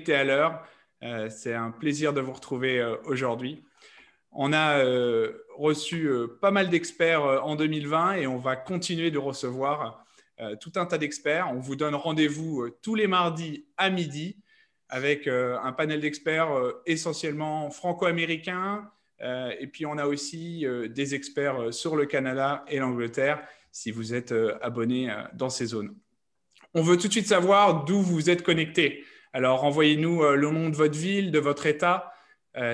à l'heure. C'est un plaisir de vous retrouver aujourd'hui. On a reçu pas mal d'experts en 2020 et on va continuer de recevoir tout un tas d'experts. On vous donne rendez-vous tous les mardis à midi avec un panel d'experts essentiellement franco-américains. Et puis, on a aussi des experts sur le Canada et l'Angleterre si vous êtes abonné dans ces zones. On veut tout de suite savoir d'où vous êtes connecté. Alors, envoyez-nous le nom de votre ville, de votre État.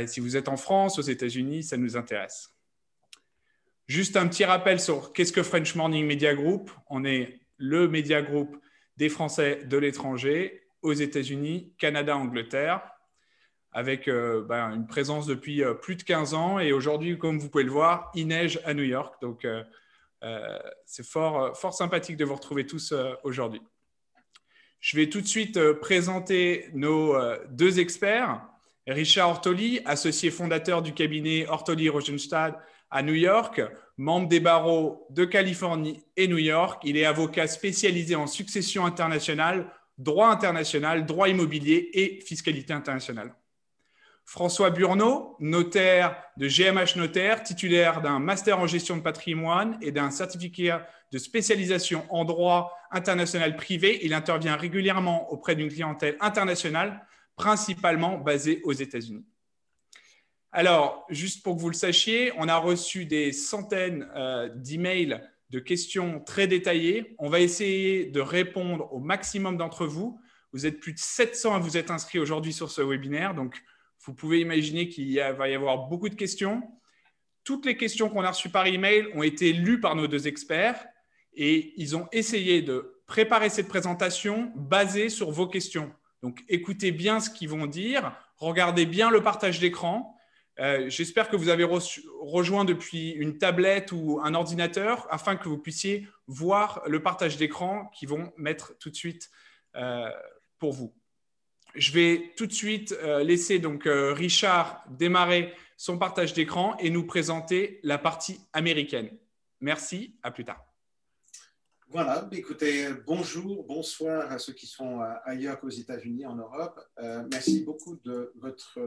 Si vous êtes en France, aux États-Unis, ça nous intéresse. Juste un petit rappel sur qu'est-ce que French Morning Media Group. On est le média groupe des Français de l'étranger aux États-Unis, Canada, Angleterre, avec une présence depuis plus de 15 ans. Et aujourd'hui, comme vous pouvez le voir, il neige à New York. Donc, c'est fort sympathique de vous retrouver tous aujourd'hui. Je vais tout de suite présenter nos deux experts. Richard Ortoli, associé fondateur du cabinet Ortoli Rosenstahl à New York, membre des barreaux de Californie et New York. Il est avocat spécialisé en succession internationale, droit immobilier et fiscalité internationale. François Burneau, notaire de GMH Notaire, titulaire d'un master en gestion de patrimoine et d'un certificat de spécialisation en droit international privé. Il intervient régulièrement auprès d'une clientèle internationale, principalement basée aux États-Unis. Alors, juste pour que vous le sachiez, on a reçu des centaines d'emails de questions très détaillées. On va essayer de répondre au maximum d'entre vous. Vous êtes plus de 700 à vous être inscrits aujourd'hui sur ce webinaire, donc vous pouvez imaginer qu'il va y avoir beaucoup de questions. Toutes les questions qu'on a reçues par email ont été lues par nos deux experts et ils ont essayé de préparer cette présentation basée sur vos questions. Donc, écoutez bien ce qu'ils vont dire, regardez bien le partage d'écran. J'espère que vous avez rejoint depuis une tablette ou un ordinateur afin que vous puissiez voir le partage d'écran qu'ils vont mettre tout de suite pour vous. Je vais tout de suite laisser donc Richard démarrer son partage d'écran et nous présenter la partie américaine. Merci, à plus tard. Voilà, écoutez, bonjour, bonsoir à ceux qui sont ailleurs qu'aux États-Unis, en Europe. Merci beaucoup de votre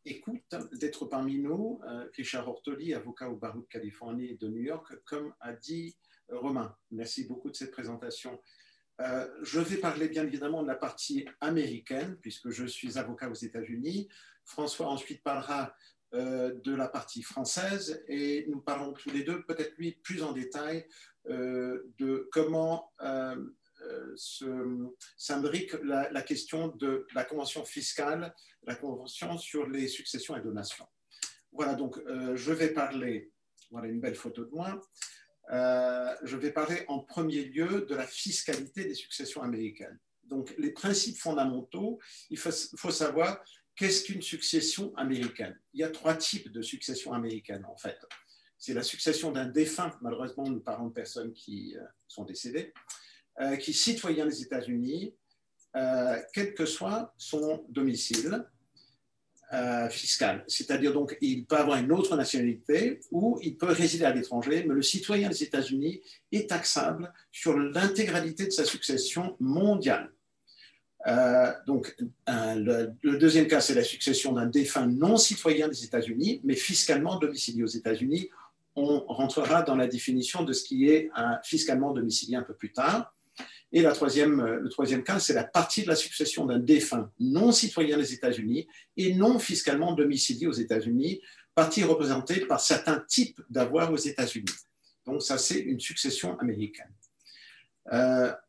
écoute, d'être parmi nous. Richard Ortoli, avocat au barreau de Californie et de New York, comme a dit Romain. Merci beaucoup de cette présentation. Je vais parler bien évidemment de la partie américaine, puisque je suis avocat aux États-Unis. François ensuite parlera de la partie française et nous parlons tous les deux, peut-être lui plus en détail, de comment s'imbrique la question de la convention fiscale, la convention sur les successions et donations. Voilà, donc je vais parler, voilà une belle photo de moi. Je vais parler en premier lieu de la fiscalité des successions américaines. Donc, les principes fondamentaux, il faut savoir qu'est-ce qu'une succession américaine. Il y a trois types de succession américaine, en fait. C'est la succession d'un défunt, malheureusement, nous parlons de personnes qui sont décédées, qui est citoyen des États-Unis, quel que soit son domicile fiscal. C'est-à-dire, donc, il peut avoir une autre nationalité ou il peut résider à l'étranger, mais le citoyen des États-Unis est taxable sur l'intégralité de sa succession mondiale. Donc, le deuxième cas, c'est la succession d'un défunt non citoyen des États-Unis, mais fiscalement domicilié aux États-Unis. On rentrera dans la définition de ce qui est fiscalement domicilié un peu plus tard. Et le troisième cas, c'est la partie de la succession d'un défunt non citoyen des États-Unis et non fiscalement domicilié aux États-Unis, partie représentée par certains types d'avoirs aux États-Unis. Donc, ça, c'est une succession américaine.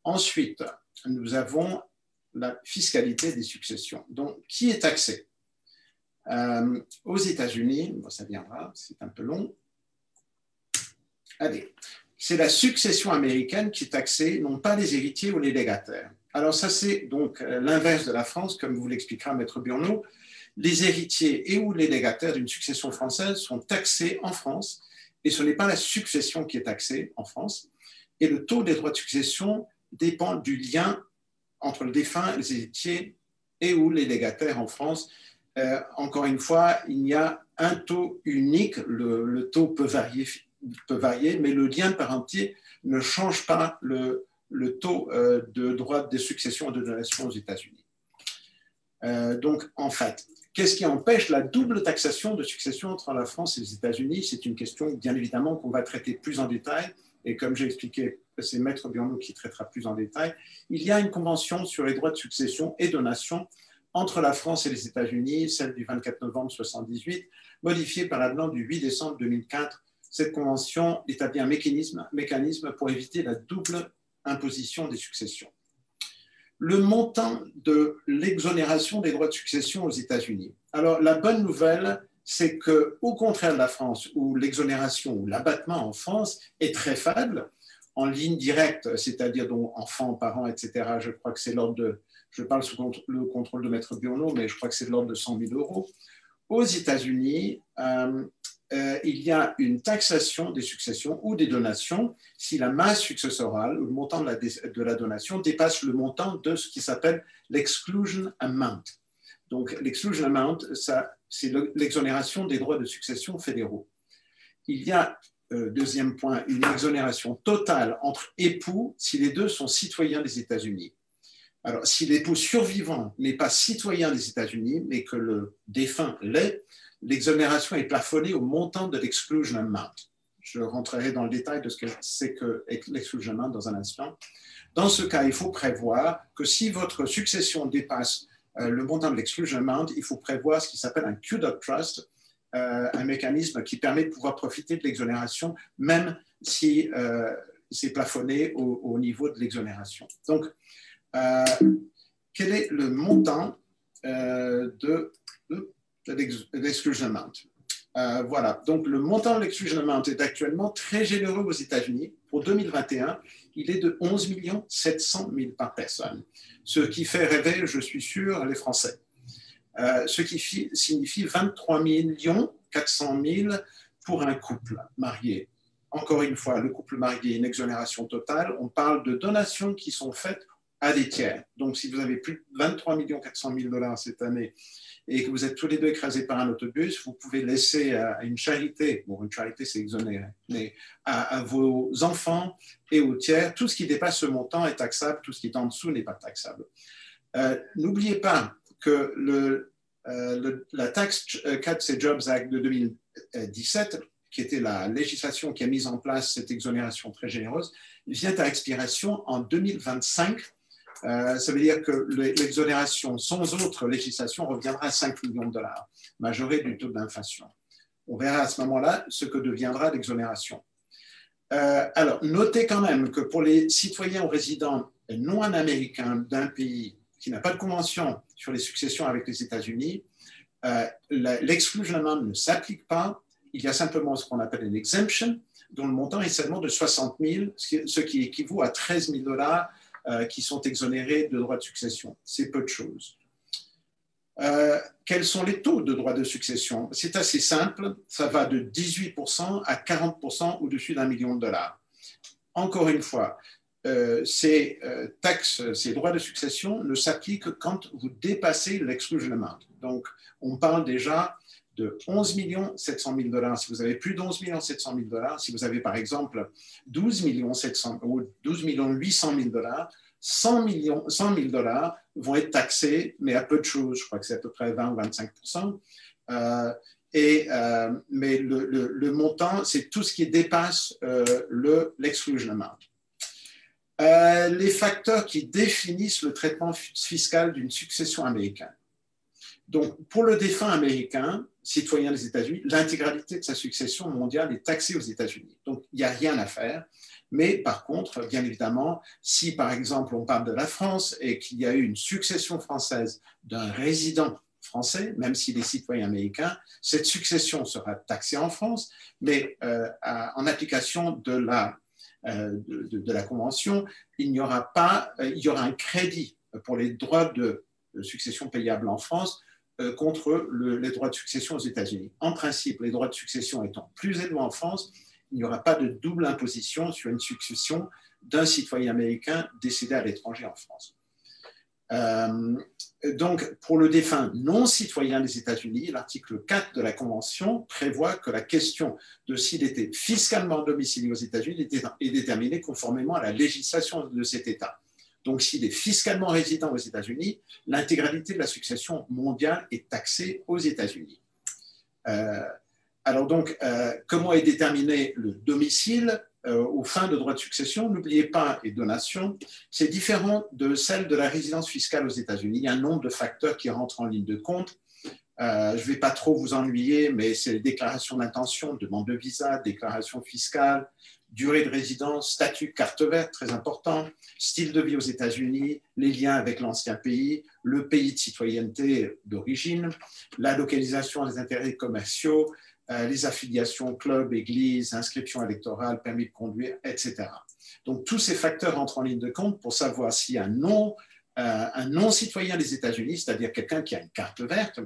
Ensuite, nous avons la fiscalité des successions. Donc, qui est taxé? Aux États-Unis, bon, ça viendra, c'est un peu long. Allez. C'est la succession américaine qui est taxée, non pas les héritiers ou les légataires. Alors ça, c'est donc l'inverse de la France, comme vous l'expliquera Maître Burneau. Les héritiers et ou les légataires d'une succession française sont taxés en France, et ce n'est pas la succession qui est taxée en France. Et le taux des droits de succession dépend du lien entre le défunt, les héritiers et ou les légataires en France. Encore une fois, il y a un taux unique, le taux peut varier, mais le lien de parenté ne change pas le taux de droits de succession et de donation aux États-Unis. Donc, en fait, qu'est-ce qui empêche la double taxation de succession entre la France et les États-Unis? C'est une question, bien évidemment, qu'on va traiter plus en détail. Et comme j'ai expliqué, c'est Maître Burnot qui traitera plus en détail. Il y a une convention sur les droits de succession et donation entre la France et les États-Unis, celle du 24 novembre 1978, modifiée par l'avenant du 8 décembre 2004. Cette convention établit un mécanisme pour éviter la double imposition des successions. Le montant de l'exonération des droits de succession aux États-Unis. Alors, la bonne nouvelle, c'est qu'au contraire de la France, où l'exonération ou l'abattement en France est très faible, en ligne directe, c'est-à-dire donc enfants, parents, etc., je crois que c'est l'ordre de, je parle sous le contrôle de Maître Burnot, mais je crois que c'est de l'ordre de 100 000 euros. Aux États-Unis, il y a une taxation des successions ou des donations si la masse successorale ou le montant de la donation dépasse le montant de ce qui s'appelle l'exclusion amount. Donc, l'exclusion amount, c'est l'exonération des droits de succession fédéraux. Il y a, deuxième point, une exonération totale entre époux si les deux sont citoyens des États-Unis. Alors, si l'époux survivant n'est pas citoyen des États-Unis, mais que le défunt l'est, l'exonération est plafonnée au montant de l'exclusion amount. Je rentrerai dans le détail de ce que c'est que l'exclusion amount dans un instant. Dans ce cas, il faut prévoir que si votre succession dépasse le montant de l'exclusion amount, il faut prévoir ce qui s'appelle un QDOC Trust, un mécanisme qui permet de pouvoir profiter de l'exonération, même si c'est plafonné au niveau de l'exonération. Donc, quel est le montant de l'exclusion amount? Voilà, donc le montant de l'exclusion amount est actuellement très généreux aux États-Unis. Pour 2021, il est de 11 700 000 par personne, ce qui fait rêver, je suis sûr, les Français. Ce qui signifie 23 400 000 pour un couple marié. Encore une fois, le couple marié, une exonération totale. On parle de donations qui sont faites à des tiers. Donc, si vous avez plus de 23 400 000 $ cette année et que vous êtes tous les deux écrasés par un autobus, vous pouvez laisser à une charité, bon, une charité c'est exonéré, mais à vos enfants et aux tiers, tout ce qui dépasse ce montant est taxable, tout ce qui est en dessous n'est pas taxable. N'oubliez pas que la Tax Cuts and Jobs Act de 2017, qui était la législation qui a mis en place cette exonération très généreuse, vient à expiration en 2025. Ça veut dire que l'exonération sans autre législation reviendra à 5 millions de $, majoré du taux d'inflation. On verra à ce moment-là ce que deviendra l'exonération. Alors, notez quand même que pour les citoyens ou résidents non américains d'un pays qui n'a pas de convention sur les successions avec les États-Unis, l'exclusion amount ne s'applique pas. Il y a simplement ce qu'on appelle une exemption, dont le montant est seulement de 60 000, ce qui équivaut à 13 000 $ qui sont exonérés de droits de succession. C'est peu de choses. Quels sont les taux de droits de succession? C'est assez simple, ça va de 18% à 40% au-dessus d'1 million de $. Encore une fois, ces taxes, ces droits de succession ne s'appliquent que quand vous dépassez l'exclusion amount. Donc, on parle déjà de 11 700 000 $. Si vous avez plus de 11 700 000 $, si vous avez par exemple 12 800 000 $, 100 000 $ vont être taxés, mais à peu de choses. Je crois que c'est à peu près 20 ou 25%. Mais le montant, c'est tout ce qui dépasse l'exclusion amount. Les facteurs qui définissent le traitement fiscal d'une succession américaine. Donc, pour le défunt américain, citoyen des États-Unis, l'intégralité de sa succession mondiale est taxée aux États-Unis. Donc, il n'y a rien à faire. Mais par contre, bien évidemment, si par exemple on parle de la France et qu'il y a eu une succession française d'un résident français, même s'il est citoyen américain, cette succession sera taxée en France, mais en application de la Convention, il y aura un crédit pour les droits de succession payables en France contre les droits de succession aux États-Unis. En principe, les droits de succession étant plus élevés en France, il n'y aura pas de double imposition sur une succession d'un citoyen américain décédé à l'étranger en France. Donc, pour le défunt non citoyen des États-Unis, l'article 4 de la Convention prévoit que la question de s'il était fiscalement domicilié aux États-Unis est déterminée conformément à la législation de cet État. Donc, s'il est fiscalement résident aux États-Unis, l'intégralité de la succession mondiale est taxée aux États-Unis. Alors donc, comment est déterminé le domicile aux fins de droit de succession? N'oubliez pas, et donation, c'est différent de celle de la résidence fiscale aux États-Unis. Il y a un nombre de facteurs qui rentrent en ligne de compte. Je ne vais pas trop vous ennuyer, mais c'est les déclarations d'intention, demande de visa, déclaration fiscale, durée de résidence, statut, carte verte, très important, style de vie aux États-Unis, les liens avec l'ancien pays, le pays de citoyenneté d'origine, la localisation des intérêts commerciaux, les affiliations, clubs, églises, inscription électorale, permis de conduire, etc. Donc, tous ces facteurs entrent en ligne de compte pour savoir si un non-citoyen des États-Unis, c'est-à-dire quelqu'un qui a une carte verte,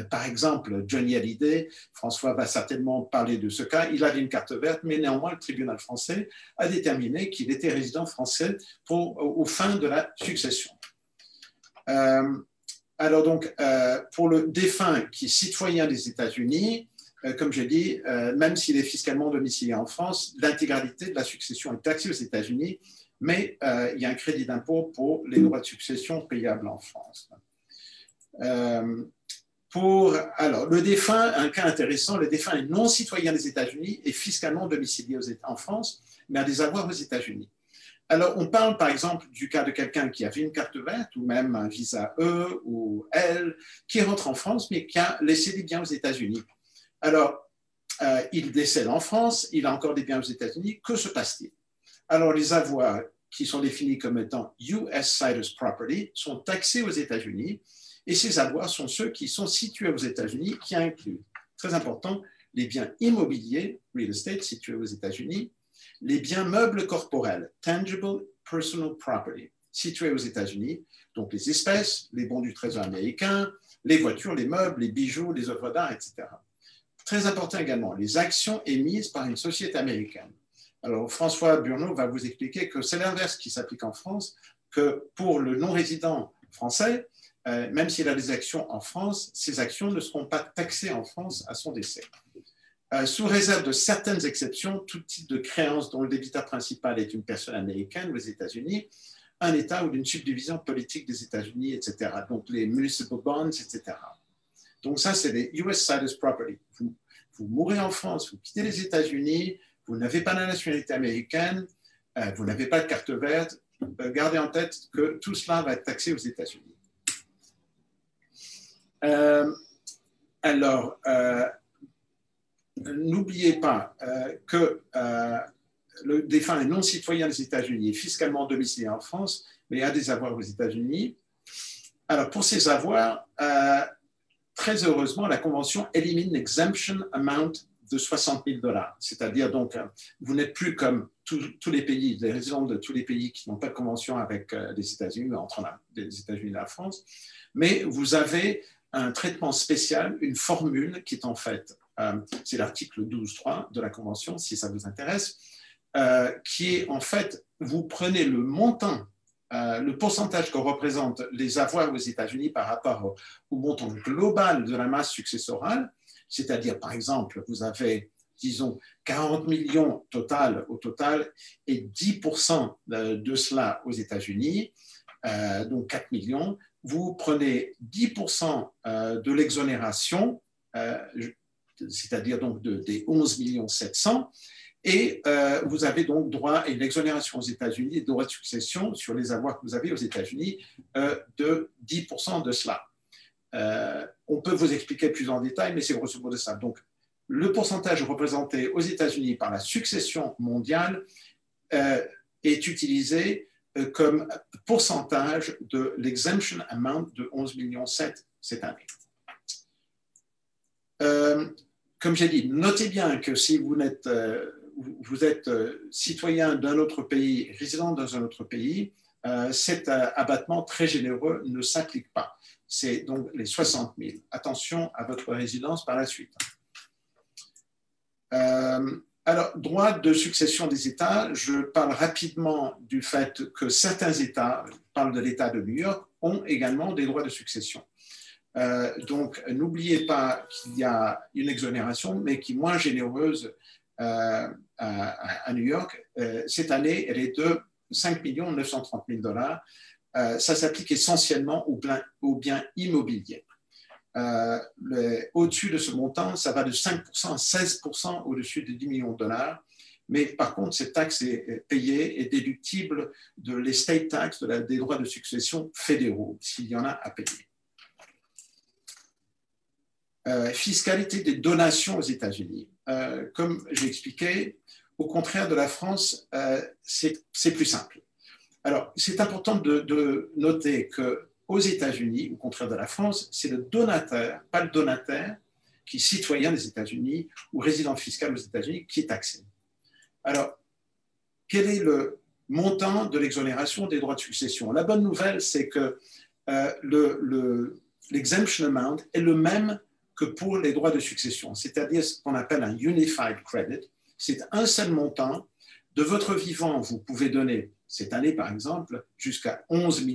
par exemple, Johnny Hallyday, François va certainement parler de ce cas, il avait une carte verte, mais néanmoins, le tribunal français a déterminé qu'il était résident français aux fins de la succession. Alors donc, pour le défunt qui est citoyen des États-Unis, comme j'ai dit, même s'il est fiscalement domicilié en France, l'intégralité de la succession est taxée aux États-Unis, mais il y a un crédit d'impôt pour les droits de succession payables en France. Alors, le défunt, un cas intéressant, le défunt est non citoyen des États-Unis et fiscalement domicilié en France, mais a des avoirs aux États-Unis. Alors, on parle par exemple du cas de quelqu'un qui avait une carte verte ou même un visa E ou L, qui rentre en France, mais qui a laissé des biens aux États-Unis. Alors, il décède en France, il a encore des biens aux États-Unis, que se passe-t-il? Alors, les avoirs qui sont définis comme étant US Situs Property sont taxés aux États-Unis. Et ces avoirs sont ceux qui sont situés aux États-Unis, qui incluent, très important, les biens immobiliers, real estate, situés aux États-Unis, les biens meubles corporels, tangible personal property, situés aux États-Unis, donc les espèces, les bons du Trésor américain, les voitures, les meubles, les bijoux, les œuvres d'art, etc. Très important également, les actions émises par une société américaine. Alors, François Burnot va vous expliquer que c'est l'inverse qui s'applique en France, que pour le non-résident français, même s'il a des actions en France, ces actions ne seront pas taxées en France à son décès. Sous réserve de certaines exceptions, tout type de créance dont le débiteur principal est une personne américaine aux États-Unis, un État ou d'une subdivision politique des États-Unis, etc. Donc les municipal bonds, etc. Donc ça, c'est les US Situs Property. Vous mourrez en France, vous quittez les États-Unis, vous n'avez pas la nationalité américaine, vous n'avez pas de carte verte, gardez en tête que tout cela va être taxé aux États-Unis. Alors, n'oubliez pas que le défunt est non citoyen des États-Unis et fiscalement domicilié en France, mais a des avoirs aux États-Unis. Alors, pour ces avoirs, très heureusement, la Convention élimine l'exemption amount de $60,000. C'est-à-dire, donc, vous n'êtes plus comme tous les pays, les résidents de tous les pays qui n'ont pas de convention avec les États-Unis, entre les États-Unis et la France, mais vous avez un traitement spécial, une formule qui est en fait, c'est l'article 12.3 de la Convention, si ça vous intéresse, qui est en fait, vous prenez le montant, le pourcentage que représentent les avoirs aux États-Unis par rapport au montant global de la masse successorale, c'est-à-dire, par exemple, vous avez, disons, 40 millions au total, et 10% de cela aux États-Unis, donc 4 millions, vous prenez 10% de l'exonération, c'est-à-dire donc des 11 700 000, et vous avez donc droit à une exonération aux États-Unis, de droit de succession sur les avoirs que vous avez aux États-Unis de 10% de cela. On peut vous expliquer plus en détail, mais c'est grosso modo ça. Donc, le pourcentage représenté aux États-Unis par la succession mondiale est utilisé comme pourcentage de l'exemption amount de 11,7 millions cette année. Comme j'ai dit, notez bien que si vous êtes citoyen d'un autre pays, résident dans un autre pays, cet abattement très généreux ne s'applique pas. C'est donc les 60 000. Attention à votre résidence par la suite. Alors, droit de succession des États, je parle rapidement du fait que certains États, je parle de l'État de New York, ont également des droits de succession. Donc, n'oubliez pas qu'il y a une exonération, mais qui est moins généreuse à New York. Cette année, elle est de 5 930 000 $. Ça s'applique essentiellement aux biens immobiliers. Au-dessus de ce montant, ça va de 5% à 16% au-dessus de 10 millions de $. Mais par contre, cette taxe est payée et déductible de l'estate tax, des droits de succession fédéraux, s'il y en a à payer. Fiscalité des donations aux États-Unis. Comme j'ai expliqué, au contraire de la France, c'est plus simple. Alors, c'est important de noter qu'aux États-Unis, au contraire de la France, c'est le donateur, pas le donataire, qui est citoyen des États-Unis ou résident fiscal aux États-Unis, qui est taxé. Alors, quel est le montant de l'exonération des droits de succession? La bonne nouvelle, c'est que l'exemption amount est le même que pour les droits de succession, c'est-à-dire ce qu'on appelle un unified credit. C'est un seul montant. De votre vivant, vous pouvez donner, cette année par exemple, jusqu'à 11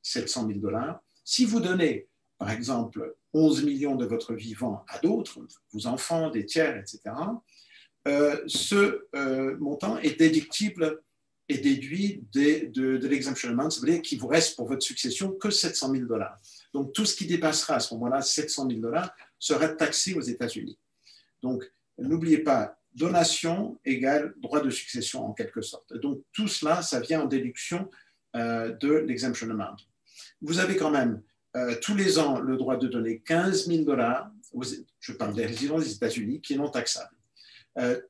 700 000 $. Si vous donnez, par exemple, 11 millions de votre vivant à d'autres, vos enfants, des tiers, etc., ce montant est déductible et déduit de l'exemption amount, ça veut dire qu'il vous reste pour votre succession que 700 000 $. Donc, tout ce qui dépassera à ce moment-là 700 000 $ sera taxé aux États-Unis. Donc, n'oubliez pas, donation égale droit de succession en quelque sorte. Donc, tout cela, ça vient en déduction de l'exemption amount. Vous avez quand même tous les ans le droit de donner 15 000 $, je parle des résidents des États-Unis, qui est non taxable.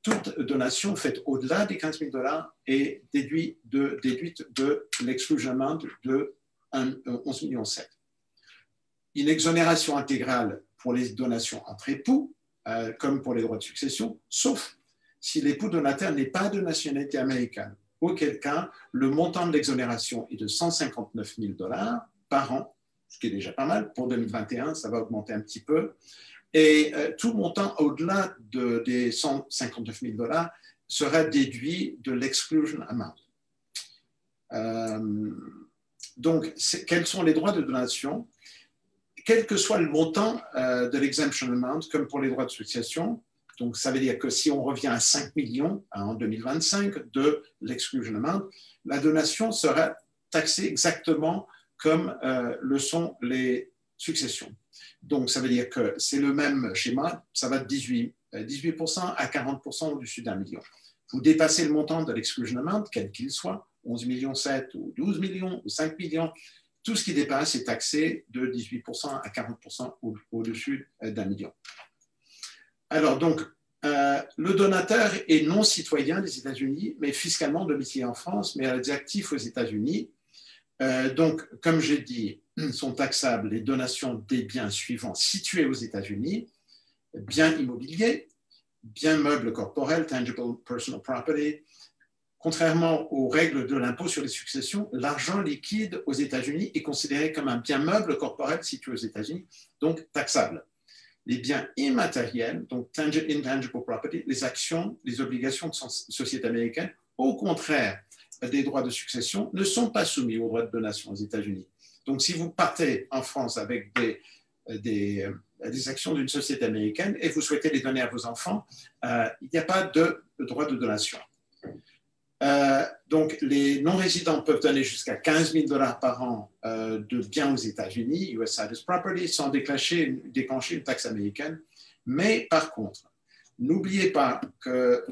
Toute donation faite au-delà des 15 000 $ est déduite de l'exclusion amount de 11,7 millions. Une exonération intégrale pour les donations entre époux, comme pour les droits de succession, sauf si l'époux donataire n'est pas de nationalité américaine, auquel cas le montant de l'exonération est de 159 000 $ par an, ce qui est déjà pas mal. Pour 2021, ça va augmenter un petit peu. Et tout montant au-delà des 159 000 $ sera déduit de l'exclusion amount. Donc, quels sont les droits de donation? Quel que soit le montant de l'exemption amount, comme pour les droits de succession, donc ça veut dire que si on revient à 5 millions en 2025 de l'exclusion amount, la donation sera taxée exactement comme le sont les successions. Donc, ça veut dire que c'est le même schéma, ça va de 18% à 40% au-dessus d'1 million. Vous dépassez le montant de l'exclusion amount, quel qu'il soit, 11,7 millions ou 12 millions ou 5 millions, tout ce qui dépasse est taxé de 18% à 40% au-dessus d'1 million. Alors, donc, le donateur est non citoyen des États-Unis, mais fiscalement domicilié en France, mais a des actifs aux États-Unis. Donc, comme j'ai dit, sont taxables les donations des biens suivants situés aux États-Unis: biens immobiliers, biens meubles corporels, tangible personal property. Contrairement aux règles de l'impôt sur les successions, l'argent liquide aux États-Unis est considéré comme un bien meuble corporel situé aux États-Unis, donc taxable. Les biens immatériels, donc intangible property, les actions, les obligations de société américaine, au contraire des droits de succession, ne sont pas soumis aux droits de donation aux États-Unis. Donc, si vous partez en France avec des actions d'une société américaine et vous souhaitez les donner à vos enfants, il n'y a pas de droit de donation. Donc, les non-résidents peuvent donner jusqu'à 15 000 $ par an de biens aux États-Unis, US Citizens Property, sans déclencher une taxe américaine. Mais par contre, n'oubliez pas que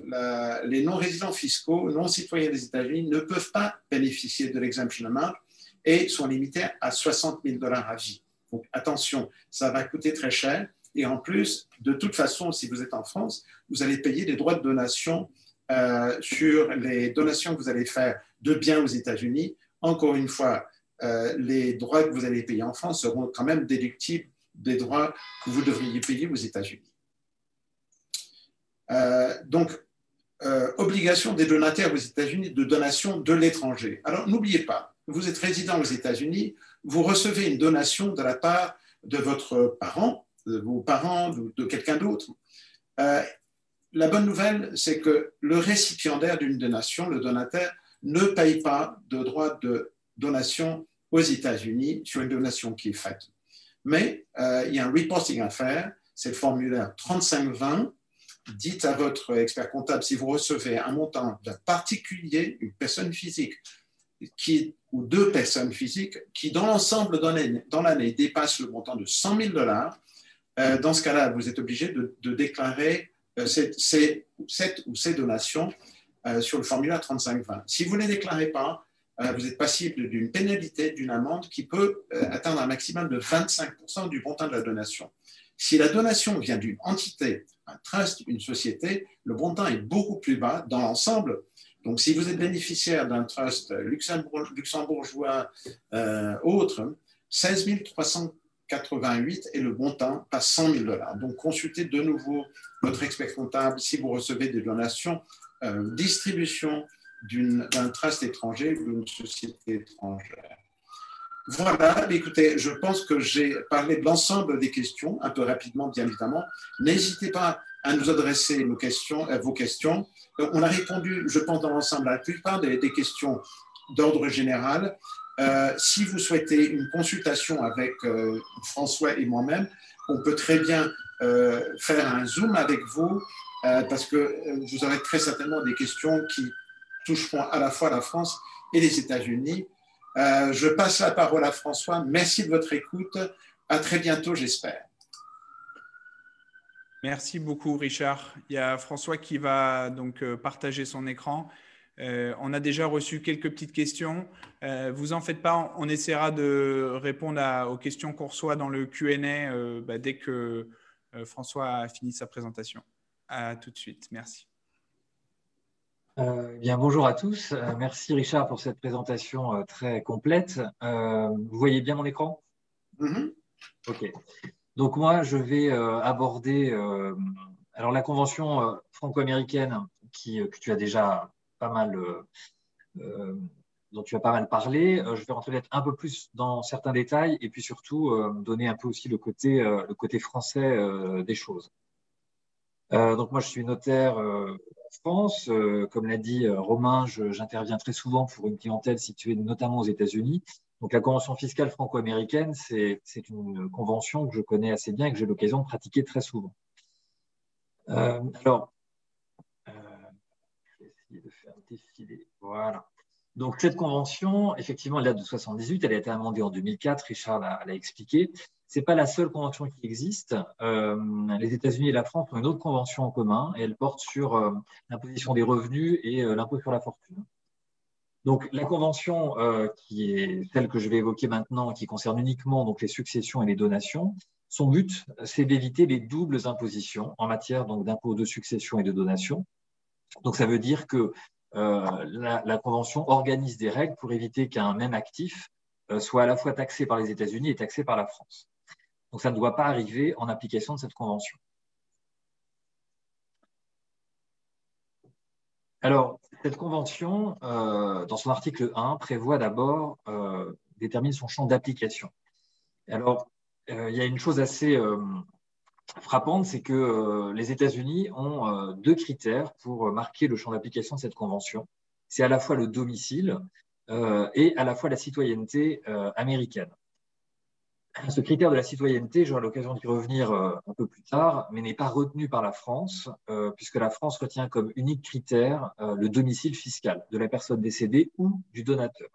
les non-résidents fiscaux, non-citoyens des États-Unis ne peuvent pas bénéficier de l'exemption amount et sont limités à 60 000 $ à vie. Donc, attention, ça va coûter très cher. Et en plus, de toute façon, si vous êtes en France, vous allez payer des droits de donation sur les donations que vous allez faire de biens aux États-Unis. Encore une fois, les droits que vous allez payer en France seront quand même déductibles des droits que vous devriez payer aux États-Unis. Donc, obligation des donataires aux États-Unis de donation de l'étranger. Alors, n'oubliez pas, vous êtes résident aux États-Unis, vous recevez une donation de la part de votre parent, de vos parents, de quelqu'un d'autre. La bonne nouvelle, c'est que le récipiendaire d'une donation, le donataire, ne paye pas de droit de donation aux États-Unis sur une donation qui est faite. Mais il y a un reporting à faire, c'est le formulaire 3520. Dites à votre expert comptable si vous recevez un montant d'un particulier, une personne physique, ou 2 personnes physiques qui, dans l'ensemble dans l'année, dépassent le montant de 100 000 $, dans ce cas-là, vous êtes obligé de déclarer cette ou ces donations sur le formulaire 3520. Si vous ne les déclarez pas, vous êtes passible d'une pénalité, d'une amende qui peut atteindre un maximum de 25% du montant de la donation. Si la donation vient d'une entité, un trust, une société, le montant est beaucoup plus bas dans l'ensemble. Donc, si vous êtes bénéficiaire d'un trust luxembourgeois autre, 16 388 et le montant passe 100 000 $. Donc, consultez de nouveau votre expert comptable si vous recevez des donations, distribution d'un trust étranger ou d'une société étrangère. Voilà, écoutez, je pense que j'ai parlé de l'ensemble des questions, un peu rapidement, bien évidemment. N'hésitez pas à nous adresser vos questions. On a répondu, je pense, dans l'ensemble à la plupart des questions d'ordre général. Si vous souhaitez une consultation avec François et moi-même, on peut très bien faire un Zoom avec vous parce que vous aurez très certainement des questions qui toucheront à la fois la France et les États-Unis. Je passe la parole à François. Merci de votre écoute. À très bientôt, j'espère. Merci beaucoup, Richard. Il y a François qui va donc partager son écran. On a déjà reçu quelques petites questions. Vous en faites pas, on essaiera de répondre aux questions qu'on reçoit dans le Q&A dès que François a fini sa présentation. À tout de suite. Merci. Bien, bonjour à tous. Merci Richard pour cette présentation très complète. Vous voyez bien mon écran? Ok. Donc moi, je vais aborder alors la convention franco-américaine que tu as déjà pas mal dont tu as pas mal parlé. Je vais rentrer peut-être un peu plus dans certains détails et puis surtout donner un peu aussi le côté français des choses. Donc moi, je suis notaire en France. Comme l'a dit Romain, j'interviens très souvent pour une clientèle située notamment aux États-Unis. Donc la convention fiscale franco-américaine, c'est une convention que je connais assez bien et que j'ai l'occasion de pratiquer très souvent. Alors, je vais essayer de faire défiler. Voilà. Donc cette convention, effectivement, elle date de 1978. Elle a été amendée en 2004. Richard l'a expliqué. Ce n'est pas la seule convention qui existe. Les États-Unis et la France ont une autre convention en commun et elle porte sur l'imposition des revenus et l'impôt sur la fortune. Donc, la convention qui est celle que je vais évoquer maintenant, qui concerne uniquement donc, les successions et les donations, son but, c'est d'éviter les doubles impositions en matière d'impôt de succession et de donation. Donc, ça veut dire que la convention organise des règles pour éviter qu'un même actif soit à la fois taxé par les États-Unis et taxé par la France. Donc, ça ne doit pas arriver en application de cette convention. Alors, cette convention, dans son article 1, prévoit d'abord, détermine son champ d'application. Alors, il y a une chose assez frappante, c'est que les États-Unis ont 2 critères pour marquer le champ d'application de cette convention. C'est à la fois le domicile et à la fois la citoyenneté américaine. Ce critère de la citoyenneté, j'aurai l'occasion d'y revenir un peu plus tard, mais n'est pas retenu par la France, puisque la France retient comme unique critère le domicile fiscal de la personne décédée ou du donateur.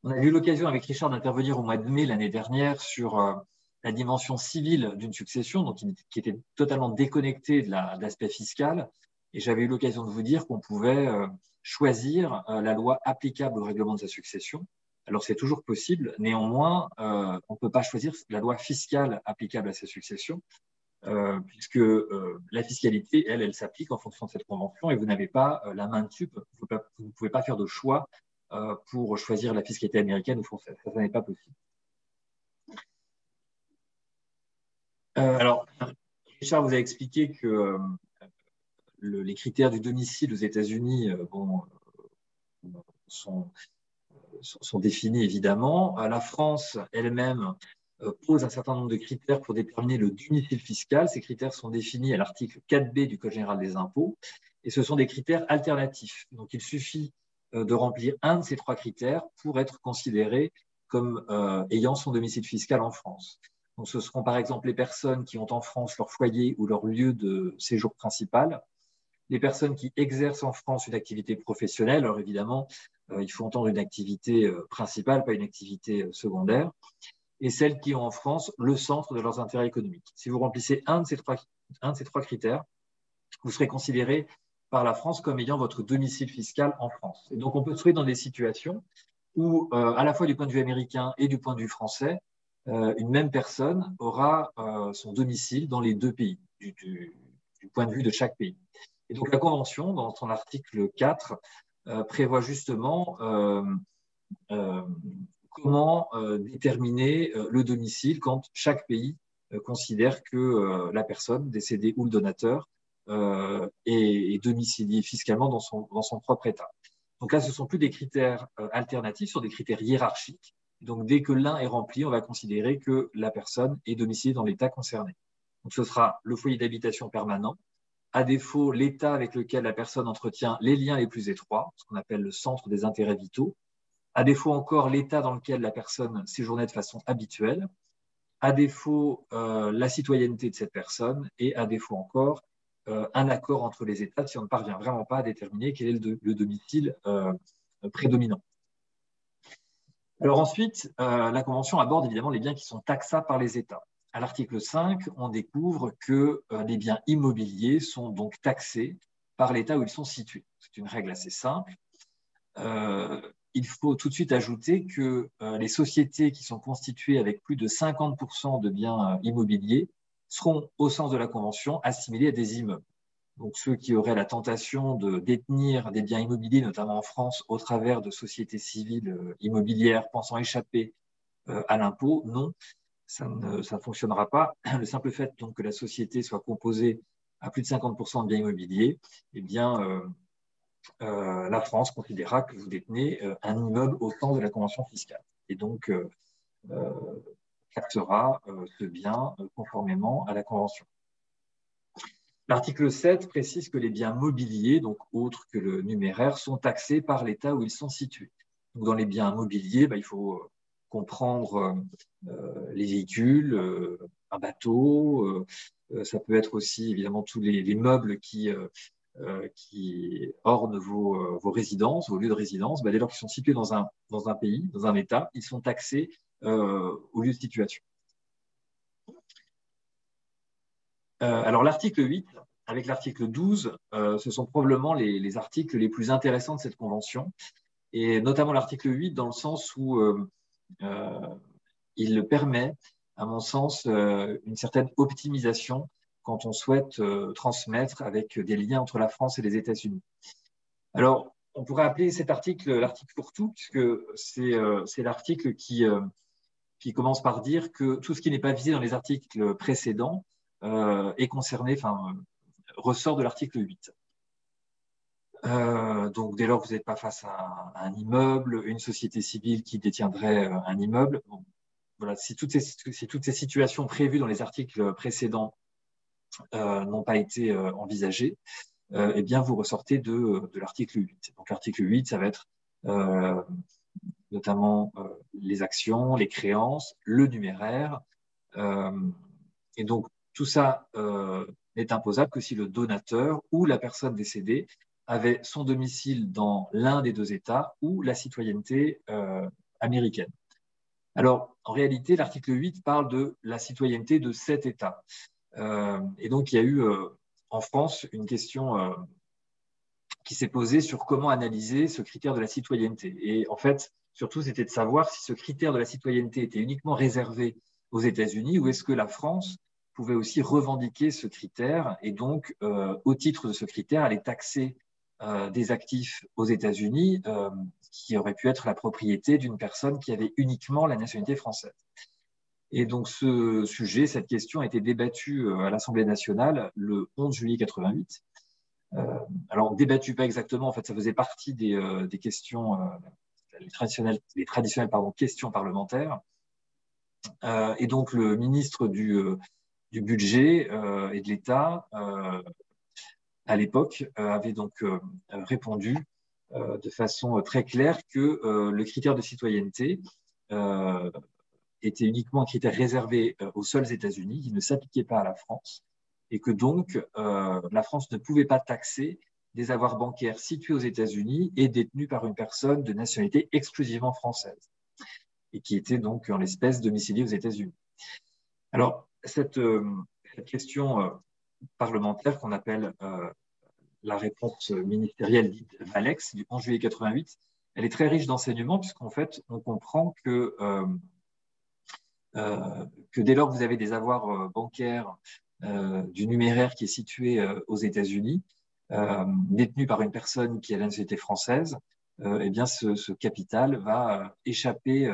On a eu l'occasion avec Richard d'intervenir au mois de mai l'année dernière sur la dimension civile d'une succession, donc qui était totalement déconnectée de l'aspect fiscal, et j'avais eu l'occasion de vous dire qu'on pouvait choisir la loi applicable au règlement de sa succession. Alors, c'est toujours possible. Néanmoins, on ne peut pas choisir la loi fiscale applicable à ces successions, puisque la fiscalité, elle s'applique en fonction de cette convention et vous n'avez pas la main dessus. Vous ne pouvez pas faire de choix pour choisir la fiscalité américaine ou française. Ça n'est pas possible. Alors, Richard vous a expliqué que les critères du domicile aux États-Unis sont définis évidemment. La France elle-même pose un certain nombre de critères pour déterminer le domicile fiscal. Ces critères sont définis à l'article 4B du Code général des impôts et ce sont des critères alternatifs. Donc, il suffit de remplir un de ces 3 critères pour être considéré comme ayant son domicile fiscal en France. Donc, ce seront par exemple les personnes qui ont en France leur foyer ou leur lieu de séjour principal, les personnes qui exercent en France une activité professionnelle. Alors évidemment, il faut entendre une activité principale, pas une activité secondaire, et celles qui ont en France le centre de leurs intérêts économiques. Si vous remplissez un de ces trois critères, vous serez considéré par la France comme ayant votre domicile fiscal en France. Et donc, on peut se trouver dans des situations où, à la fois du point de vue américain et du point de vue français, une même personne aura son domicile dans les deux pays, du point de vue de chaque pays. Et donc, la Convention, dans son article 4, prévoit justement comment déterminer le domicile quand chaque pays considère que la personne décédée ou le donateur est domicilié fiscalement dans son propre État. Donc là, ce ne sont plus des critères alternatifs, ce sont des critères hiérarchiques. Donc, dès que l'un est rempli, on va considérer que la personne est domiciliée dans l'État concerné. Donc, ce sera le foyer d'habitation permanent, à défaut, l'État avec lequel la personne entretient les liens les plus étroits, ce qu'on appelle le centre des intérêts vitaux, à défaut encore l'État dans lequel la personne séjournait de façon habituelle, à défaut la citoyenneté de cette personne et à défaut encore un accord entre les États si on ne parvient vraiment pas à déterminer quel est le domicile prédominant. Alors ensuite, la Convention aborde évidemment les biens qui sont taxables par les États. À l'article 5, on découvre que les biens immobiliers sont donc taxés par l'État où ils sont situés. C'est une règle assez simple. Il faut tout de suite ajouter que les sociétés qui sont constituées avec plus de 50% de biens immobiliers seront, au sens de la Convention, assimilés à des immeubles. Donc, ceux qui auraient la tentation de détenir des biens immobiliers, notamment en France, au travers de sociétés civiles immobilières pensant échapper à l'impôt, non, ça ne fonctionnera pas. Le simple fait donc que la société soit composée à plus de 50% de biens immobiliers, eh bien, la France considérera que vous détenez un immeuble au sens de la Convention fiscale. Et donc, taxera ce bien conformément à la Convention. L'article 7 précise que les biens mobiliers, donc autres que le numéraire, sont taxés par l'État où ils sont situés. Donc, dans les biens mobiliers, il faut comprendre les véhicules, un bateau, ça peut être aussi évidemment tous les meubles qui ornent vos résidences, vos lieux de résidence. Dès lors qu'ils sont situés dans un pays, dans un État, ils sont taxés au lieu de situation. Alors l'article 8, avec l'article 12, ce sont probablement les articles les plus intéressants de cette convention, et notamment l'article 8 dans le sens où il permet, à mon sens, une certaine optimisation quand on souhaite transmettre avec des liens entre la France et les États-Unis. Alors, on pourrait appeler cet article l'article fourre-tout, puisque c'est l'article qui commence par dire que tout ce qui n'est pas visé dans les articles précédents est concerné, ressort de l'article 8. Donc, dès lors que vous n'êtes pas face à un immeuble, une société civile qui détiendrait un immeuble, bon, voilà, si toutes ces situations prévues dans les articles précédents n'ont pas été envisagées, eh bien, vous ressortez de l'article 8. Donc, l'article 8, ça va être notamment les actions, les créances, le numéraire. Et donc, tout ça n'est imposable que si le donateur ou la personne décédée avait son domicile dans l'un des deux États ou la citoyenneté américaine. Alors, en réalité, l'article 8 parle de la citoyenneté de 7 États. Et donc, il y a eu en France une question qui s'est posée sur comment analyser ce critère de la citoyenneté. Et en fait, surtout, c'était de savoir si ce critère de la citoyenneté était uniquement réservé aux États-Unis ou est-ce que la France pouvait aussi revendiquer ce critère et donc, au titre de ce critère, aller taxer des actifs aux États-Unis qui auraient pu être la propriété d'une personne qui avait uniquement la nationalité française. Et donc, ce sujet, cette question a été débattue à l'Assemblée nationale le 11 juillet 88. Alors, débattu pas exactement, en fait, ça faisait partie des questions, les traditionnelles questions parlementaires. Et donc, le ministre du budget et de l'État, à l'époque, avait donc répondu de façon très claire que le critère de citoyenneté était uniquement un critère réservé aux seuls États-Unis, qui ne s'appliquait pas à la France, et que donc la France ne pouvait pas taxer des avoirs bancaires situés aux États-Unis et détenus par une personne de nationalité exclusivement française, et qui était donc en l'espèce domiciliée aux États-Unis. Alors, cette question parlementaire qu'on appelle la réponse ministérielle dite Valex du 11 juillet 88, elle est très riche d'enseignements puisqu'en fait, on comprend que dès lors que vous avez des avoirs bancaires du numéraire qui est situé aux États-Unis, détenu par une personne qui a la nationalité française, eh bien ce capital va échapper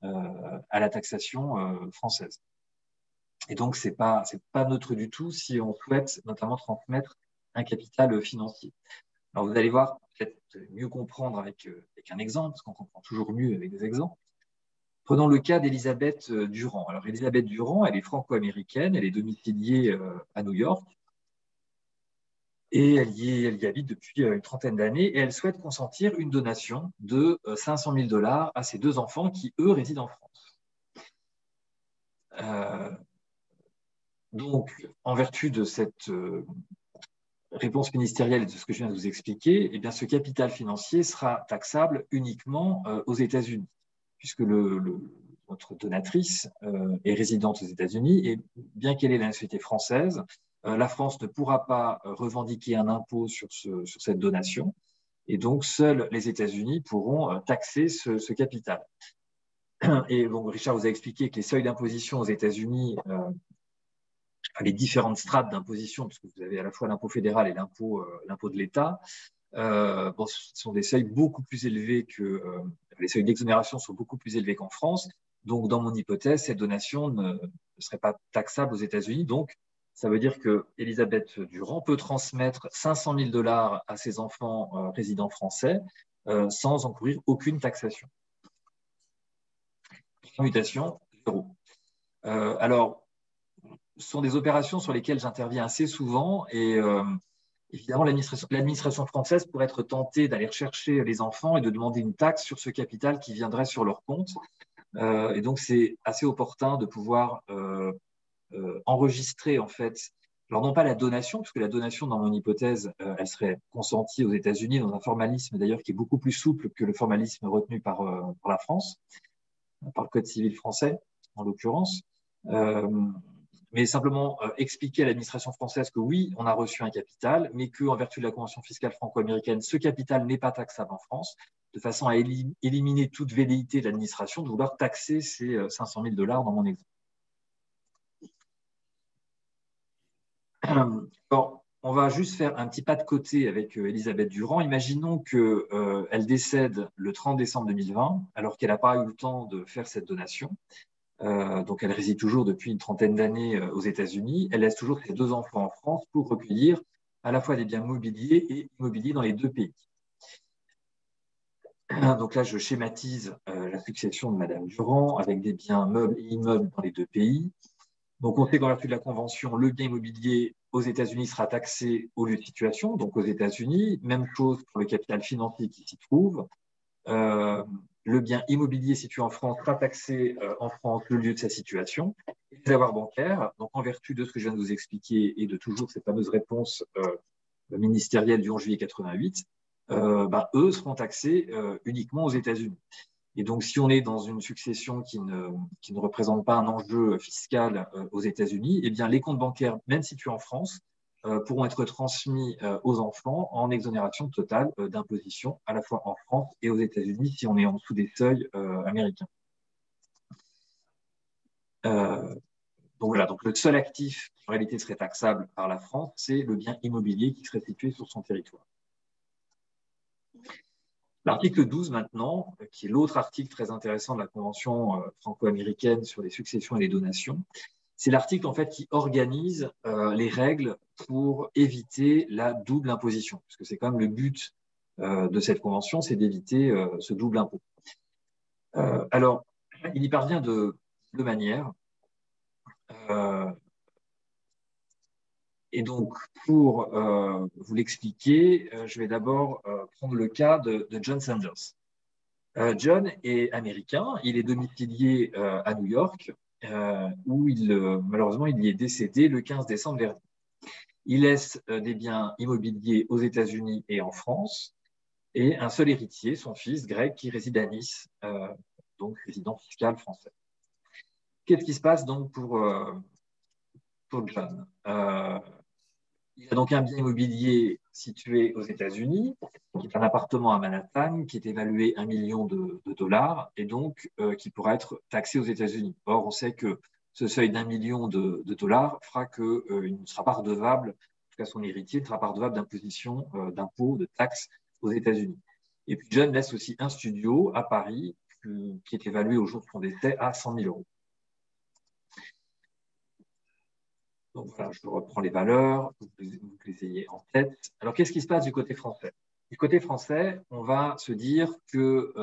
à la taxation française. Et donc, c'est pas neutre du tout si on souhaite notamment transmettre un capital financier. Alors, vous allez voir, peut-être mieux comprendre avec un exemple, parce qu'on comprend toujours mieux avec des exemples. Prenons le cas d'Elisabeth Durand. Alors, Elisabeth Durand, elle est franco-américaine, elle est domiciliée à New York, et elle y habite depuis une trentaine d'années, et elle souhaite consentir une donation de 500 000 $ à ses 2 enfants qui, eux, résident en France. Donc, en vertu de cette réponse ministérielle et de ce que je viens de vous expliquer, eh bien, ce capital financier sera taxable uniquement aux États-Unis, puisque notre donatrice est résidente aux États-Unis et bien qu'elle ait la nationalité française, la France ne pourra pas revendiquer un impôt sur cette donation et donc seuls les États-Unis pourront taxer ce capital. Et bon, Richard vous a expliqué que les seuils d'imposition aux États-Unis, les différentes strates d'imposition, puisque vous avez à la fois l'impôt fédéral et l'impôt de l'État, ce sont des seuils beaucoup plus élevés que les seuils d'exonération sont beaucoup plus élevés qu'en France. Donc, dans mon hypothèse, cette donation ne serait pas taxable aux États-Unis. Donc, ça veut dire que Elisabeth Durand peut transmettre 500 000 $ à ses enfants résidents français sans encourir aucune taxation. Mutation, 0. Alors, ce sont des opérations sur lesquelles j'interviens assez souvent et évidemment, l'administration française pourrait être tentée d'aller rechercher les enfants et de demander une taxe sur ce capital qui viendrait sur leur compte. Et donc, c'est assez opportun de pouvoir enregistrer, en fait, alors non pas la donation, puisque la donation, dans mon hypothèse, elle serait consentie aux États-Unis dans un formalisme d'ailleurs qui est beaucoup plus souple que le formalisme retenu par la France, par le Code civil français, en l'occurrence. Mais simplement expliquer à l'administration française que oui, on a reçu un capital, mais qu'en vertu de la Convention fiscale franco-américaine, ce capital n'est pas taxable en France, de façon à éliminer toute velléité de l'administration de vouloir taxer ces 500 000 $ dans mon exemple. Alors, on va juste faire un petit pas de côté avec Elisabeth Durand. Imaginons qu'elle décède le 30 décembre 2020, alors qu'elle n'a pas eu le temps de faire cette donation. Donc, elle réside toujours depuis une trentaine d'années aux États-Unis. Elle laisse toujours ses 2 enfants en France pour recueillir à la fois des biens mobiliers et immobiliers dans les 2 pays. Donc là, je schématise la succession de Madame Durand avec des biens meubles et immeubles dans les 2 pays. Donc, on sait qu'en vertu de la Convention, le bien immobilier aux États-Unis sera taxé au lieu de situation, donc aux États-Unis. Même chose pour le capital financier qui s'y trouve. Le bien immobilier situé en France sera taxé en France le lieu de sa situation. Et les avoirs bancaires, donc en vertu de ce que je viens de vous expliquer et de toujours cette fameuse réponse ministérielle du 11 juillet 88, eux seront taxés uniquement aux États-Unis. Et donc, si on est dans une succession qui ne représente pas un enjeu fiscal aux États-Unis, eh bien, les comptes bancaires, même situés en France, pourront être transmis aux enfants en exonération totale d'imposition, à la fois en France et aux États-Unis, si on est en dessous des seuils américains. Donc voilà, donc le seul actif qui en réalité serait taxable par la France, c'est le bien immobilier qui serait situé sur son territoire. L'article 12 maintenant, qui est l'autre article très intéressant de la Convention franco-américaine sur les successions et les donations, c'est l'article en fait qui organise les règles pour éviter la double imposition, parce que c'est quand même le but de cette convention, c'est d'éviter ce double impôt. Alors, il y parvient de 2 manières. Et donc, pour vous l'expliquer, je vais d'abord prendre le cas de John Sanders. John est américain, il est domicilié à New York, où malheureusement, il y est décédé le 15 décembre dernier. Il laisse des biens immobiliers aux États-Unis et en France, et un seul héritier, son fils Greg, qui réside à Nice, donc résident fiscal français. Qu'est-ce qui se passe donc pour John? Il a donc un bien immobilier situé aux États-Unis, qui est un appartement à Manhattan, qui est évalué 1 million de dollars, et donc qui pourra être taxé aux États-Unis. Or, on sait que ce seuil d'1 million de dollars fera qu'il ne sera pas redevable, en tout cas son héritier ne sera pas redevable d'imposition, d'impôts, de taxes aux États-Unis. Et puis John laisse aussi un studio à Paris qui est évalué au jour de son décès à 100 000 euros. Donc voilà, je reprends les valeurs, vous les ayez en tête. Alors, qu'est-ce qui se passe du côté français? Du côté français, on va se dire que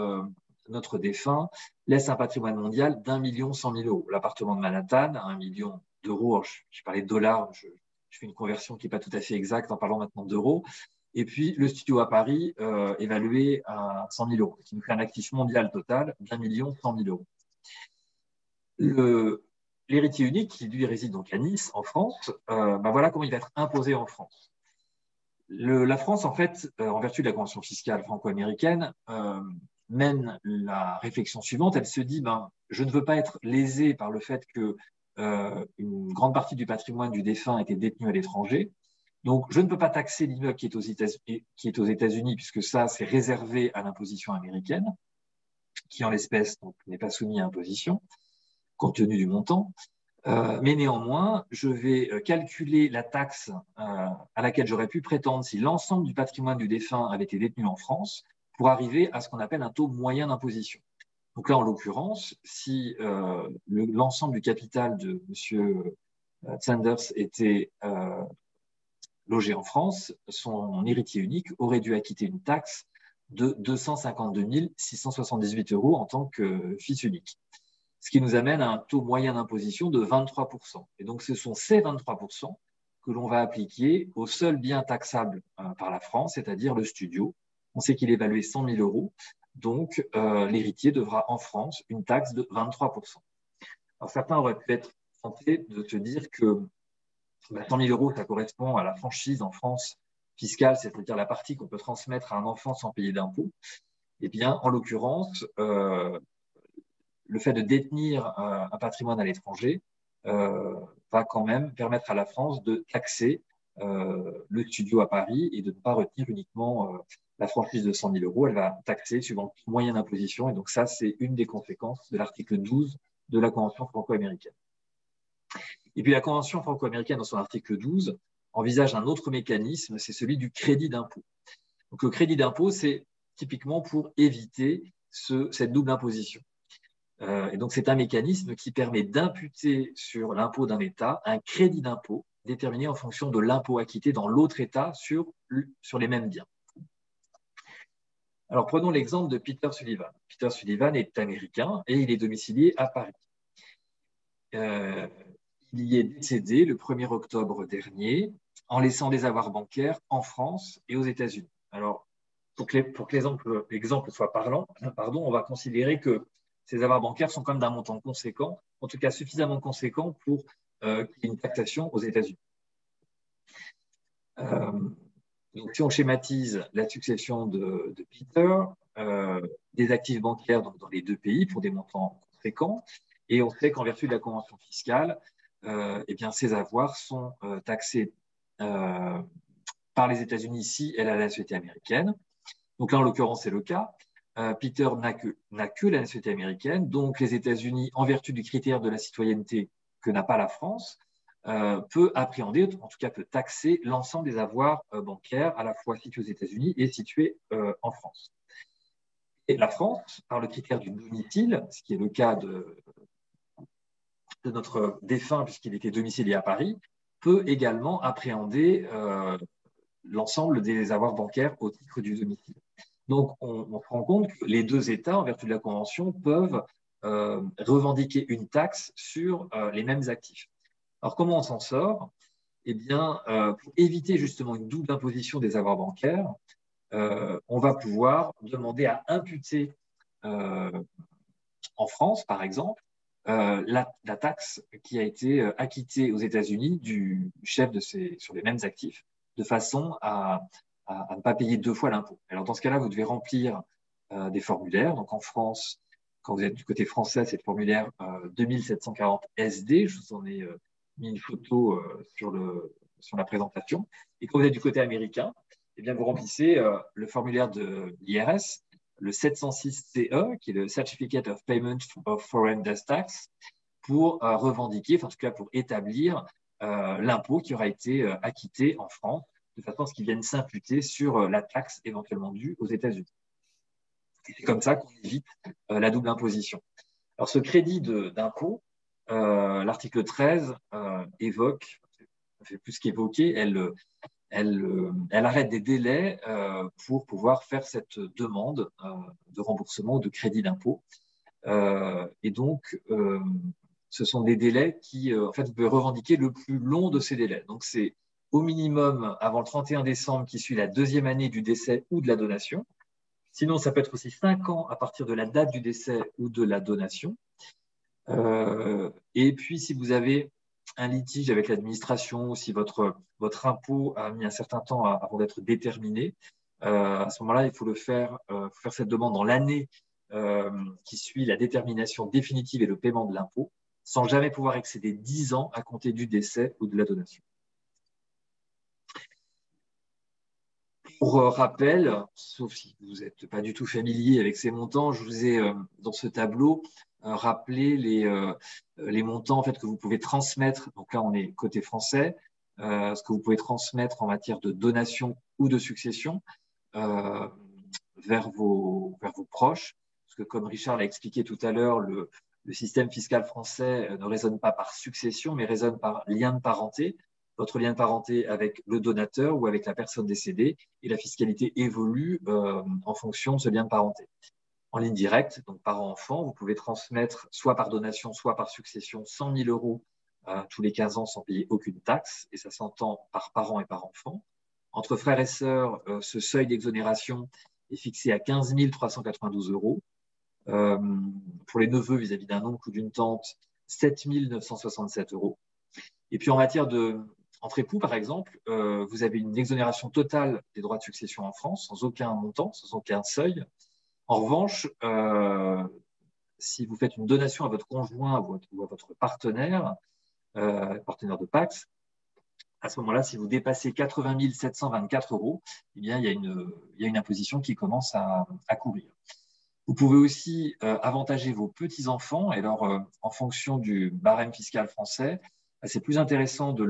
notre défunt laisse un patrimoine mondial d'1 million 100 000 euros. L'appartement de Manhattan, 1 million d'euros, je parlais de dollars, je fais une conversion qui n'est pas tout à fait exacte en parlant maintenant d'euros. Et puis, le studio à Paris, évalué à 100 000 euros, qui nous fait un actif mondial total d'1 million 100 000 euros. L'héritier unique, qui lui réside donc à Nice, en France, voilà comment il va être imposé en France. La France, en fait, en vertu de la convention fiscale franco-américaine, mène la réflexion suivante. Elle se dit, je ne veux pas être lésé par le fait que une grande partie du patrimoine du défunt était détenu à l'étranger. Donc, je ne peux pas taxer l'immeuble qui est aux États-Unis, puisque ça, c'est réservé à l'imposition américaine, qui en l'espèce n'est pas soumis à imposition, compte tenu du montant. Mais néanmoins, je vais calculer la taxe à laquelle j'aurais pu prétendre si l'ensemble du patrimoine du défunt avait été détenu en France pour arriver à ce qu'on appelle un taux moyen d'imposition. Donc là, en l'occurrence, si l'ensemble du capital de M. Sanders était logé en France, son héritier unique aurait dû acquitter une taxe de 252 678 euros en tant que fils unique. Ce qui nous amène à un taux moyen d'imposition de 23%. Et donc, ce sont ces 23% que l'on va appliquer au seul bien taxable par la France, c'est-à-dire le studio. On sait qu'il est évalué 100 000 euros, donc l'héritier devra en France une taxe de 23%. Alors, certains auraient pu être tentés de se dire que 100 000 euros, ça correspond à la franchise en France fiscale, c'est-à-dire la partie qu'on peut transmettre à un enfant sans payer d'impôts. Eh bien, en l'occurrence, le fait de détenir un patrimoine à l'étranger va quand même permettre à la France de taxer le studio à Paris et de ne pas retenir uniquement la franchise de 100 000 euros. Elle va taxer suivant le moyen d'imposition. Et donc ça, c'est une des conséquences de l'article 12 de la Convention franco-américaine. Et puis la Convention franco-américaine, dans son article 12, envisage un autre mécanisme, c'est celui du crédit d'impôt. Donc le crédit d'impôt, c'est typiquement pour éviter cette double imposition. Et donc, c'est un mécanisme qui permet d'imputer sur l'impôt d'un État un crédit d'impôt déterminé en fonction de l'impôt acquitté dans l'autre État sur les mêmes biens. Alors, prenons l'exemple de Peter Sullivan. Peter Sullivan est américain et il est domicilié à Paris. Il y est décédé le 1er octobre dernier en laissant des avoirs bancaires en France et aux États-Unis. Alors, pour que l'exemple soit parlant, on va considérer que ces avoirs bancaires sont quand même d'un montant conséquent, en tout cas suffisamment conséquent pour qu'il y ait une taxation aux États-Unis. Donc, si on schématise la succession de Peter, des actifs bancaires dans les deux pays pour des montants conséquents, et on sait qu'en vertu de la convention fiscale, ces avoirs sont taxés par les États-Unis si elle a la nationalité américaine. Donc là, en l'occurrence, c'est le cas. Peter n'a que la nationalité américaine, donc les États-Unis, en vertu du critère de la citoyenneté que n'a pas la France, peut appréhender, en tout cas peut taxer l'ensemble des avoirs bancaires à la fois situés aux États-Unis et situés en France. Et la France, par le critère du domicile, ce qui est le cas de notre défunt puisqu'il était domicilié à Paris, peut également appréhender l'ensemble des avoirs bancaires au titre du domicile. Donc, on se rend compte que les deux États, en vertu de la Convention, peuvent revendiquer une taxe sur les mêmes actifs. Alors, comment on s'en sort? Eh bien, pour éviter justement une double imposition des avoirs bancaires, on va pouvoir demander à imputer en France, par exemple, la taxe qui a été acquittée aux États-Unis du chef sur les mêmes actifs, de façon à ne pas payer deux fois l'impôt. Alors, dans ce cas-là, vous devez remplir des formulaires. Donc, en France, quand vous êtes du côté français, c'est le formulaire 2740 SD. Je vous en ai mis une photo sur la présentation. Et quand vous êtes du côté américain, eh bien, vous remplissez le formulaire de l'IRS, le 706CE, qui est le Certificate of Payment of Foreign Death Tax, pour revendiquer, enfin, en tout cas pour établir l'impôt qui aura été acquitté en France, de façon à ce qu'il vienne s'imputer sur la taxe éventuellement due aux États-Unis. C'est comme ça qu'on évite la double imposition. Alors, ce crédit d'impôt, l'article 13 évoque, ça fait plus qu'évoquer, elle arrête des délais pour pouvoir faire cette demande de remboursement ou de crédit d'impôt. Et donc, ce sont des délais qui, en fait, vous pouvez revendiquer le plus long de ces délais. Donc, c'est au minimum avant le 31 décembre qui suit la deuxième année du décès ou de la donation. Sinon, ça peut être aussi 5 ans à partir de la date du décès ou de la donation. Et puis, si vous avez un litige avec l'administration ou si votre impôt a mis un certain temps avant d'être déterminé, à ce moment-là, il faut faire cette demande dans l'année qui suit la détermination définitive et le paiement de l'impôt, sans jamais pouvoir excéder 10 ans à compter du décès ou de la donation. Pour rappel, sauf si vous n'êtes pas du tout familier avec ces montants, je vous ai dans ce tableau rappelé les montants en fait, que vous pouvez transmettre. Donc là, on est côté français, ce que vous pouvez transmettre en matière de donation ou de succession vers vos proches. Parce que comme Richard l'a expliqué tout à l'heure, le système fiscal français ne raisonne pas par succession, mais raisonne par lien de parenté. Votre lien de parenté avec le donateur ou avec la personne décédée, et la fiscalité évolue en fonction de ce lien de parenté. En ligne directe, donc parent-enfant, vous pouvez transmettre soit par donation, soit par succession 100 000 euros tous les 15 ans sans payer aucune taxe, et ça s'entend par parent et par enfant. Entre frères et sœurs, ce seuil d'exonération est fixé à 15 392 euros. Pour les neveux vis-à-vis d'un oncle ou d'une tante, 7 967 euros. Et puis en matière entre époux, par exemple, vous avez une exonération totale des droits de succession en France, sans aucun montant, sans aucun seuil. En revanche, si vous faites une donation à votre conjoint ou à votre partenaire, partenaire de Pacs, à ce moment-là, si vous dépassez 80 724 euros, eh bien, il y a une imposition qui commence à courir. Vous pouvez aussi avantager vos petits-enfants, et alors, en fonction du barème fiscal français, c'est plus intéressant de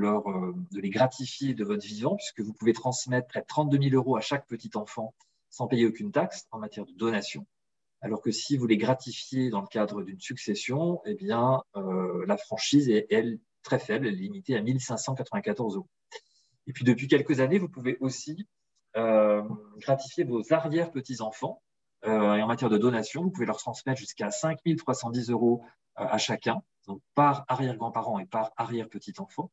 les gratifier de votre vivant, puisque vous pouvez transmettre près de 32 000 euros à chaque petit enfant sans payer aucune taxe en matière de donation. Alors que si vous les gratifiez dans le cadre d'une succession, eh bien, la franchise est, elle, très faible, elle est limitée à 1 594 euros. Et puis, depuis quelques années, vous pouvez aussi gratifier vos arrière-petits-enfants. Et en matière de donation, vous pouvez leur transmettre jusqu'à 5 310 euros à chacun, donc par arrière-grand-parent et par arrière-petit-enfant,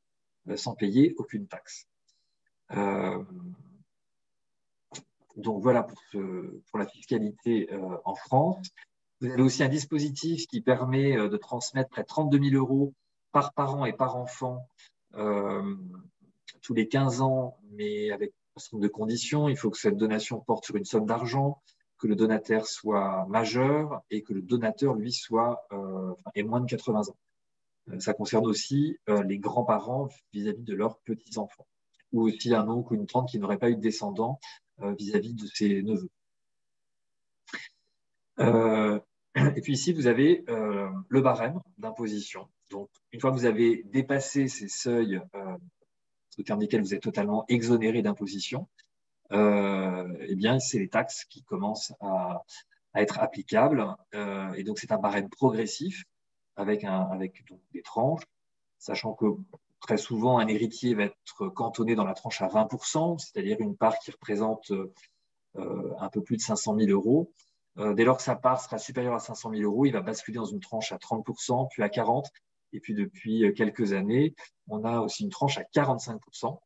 sans payer aucune taxe. Donc voilà pour la fiscalité en France. Vous avez aussi un dispositif qui permet de transmettre près de 32 000 euros par parent et par enfant tous les 15 ans, mais avec un certain nombre de conditions. Il faut que cette donation porte sur une somme d'argent, que le donataire soit majeur et que le donateur, lui, ait moins de 80 ans. Ça concerne aussi les grands-parents vis-à-vis de leurs petits-enfants, ou aussi un oncle ou une tante qui n'aurait pas eu de descendants vis-à-vis de ses neveux. Et puis ici, vous avez le barème d'imposition. Donc, une fois que vous avez dépassé ces seuils au terme desquels vous êtes totalement exonéré d'imposition, eh bien, c'est les taxes qui commencent à être applicables. Et donc, c'est un barème progressif avec donc, des tranches, sachant que très souvent, un héritier va être cantonné dans la tranche à 20%, c'est-à-dire une part qui représente un peu plus de 500 000 euros. Dès lors que sa part sera supérieure à 500 000 euros, il va basculer dans une tranche à 30%, puis à 40%. Et puis, depuis quelques années, on a aussi une tranche à 45%,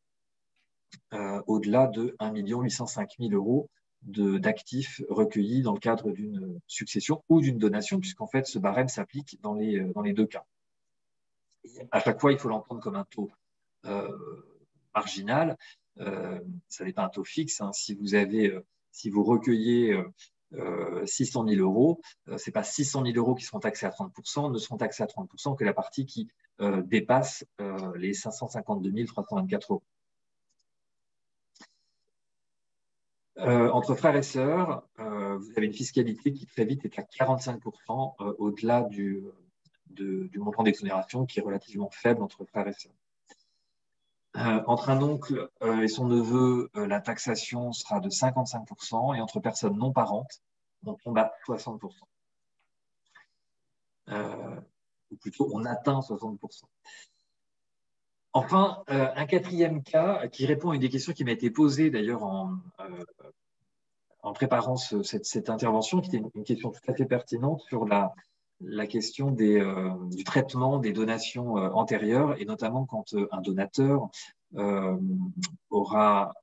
au-delà de 1 805 000 euros d'actifs recueillis dans le cadre d'une succession ou d'une donation, puisqu'en fait, ce barème s'applique dans les deux cas. Et à chaque fois, il faut l'entendre comme un taux marginal. Ça n'est pas un taux fixe. Hein. Si vous recueillez 600 000 euros, ce n'est pas 600 000 euros qui seront taxés à 30%, ne seront taxés à 30% que la partie qui dépasse les 552 324 euros. Entre frères et sœurs, vous avez une fiscalité qui très vite est à 45% au-delà du montant d'exonération qui est relativement faible entre frères et sœurs. Entre un oncle et son neveu, la taxation sera de 55% et entre personnes non parentes, on tombe à 60%. Ou plutôt, on atteint 60%. Enfin, un quatrième cas qui répond à une des questions qui m'a été posée d'ailleurs en préparant cette intervention, qui était une question tout à fait pertinente sur la question du traitement des donations antérieures, et notamment quand un donateur aura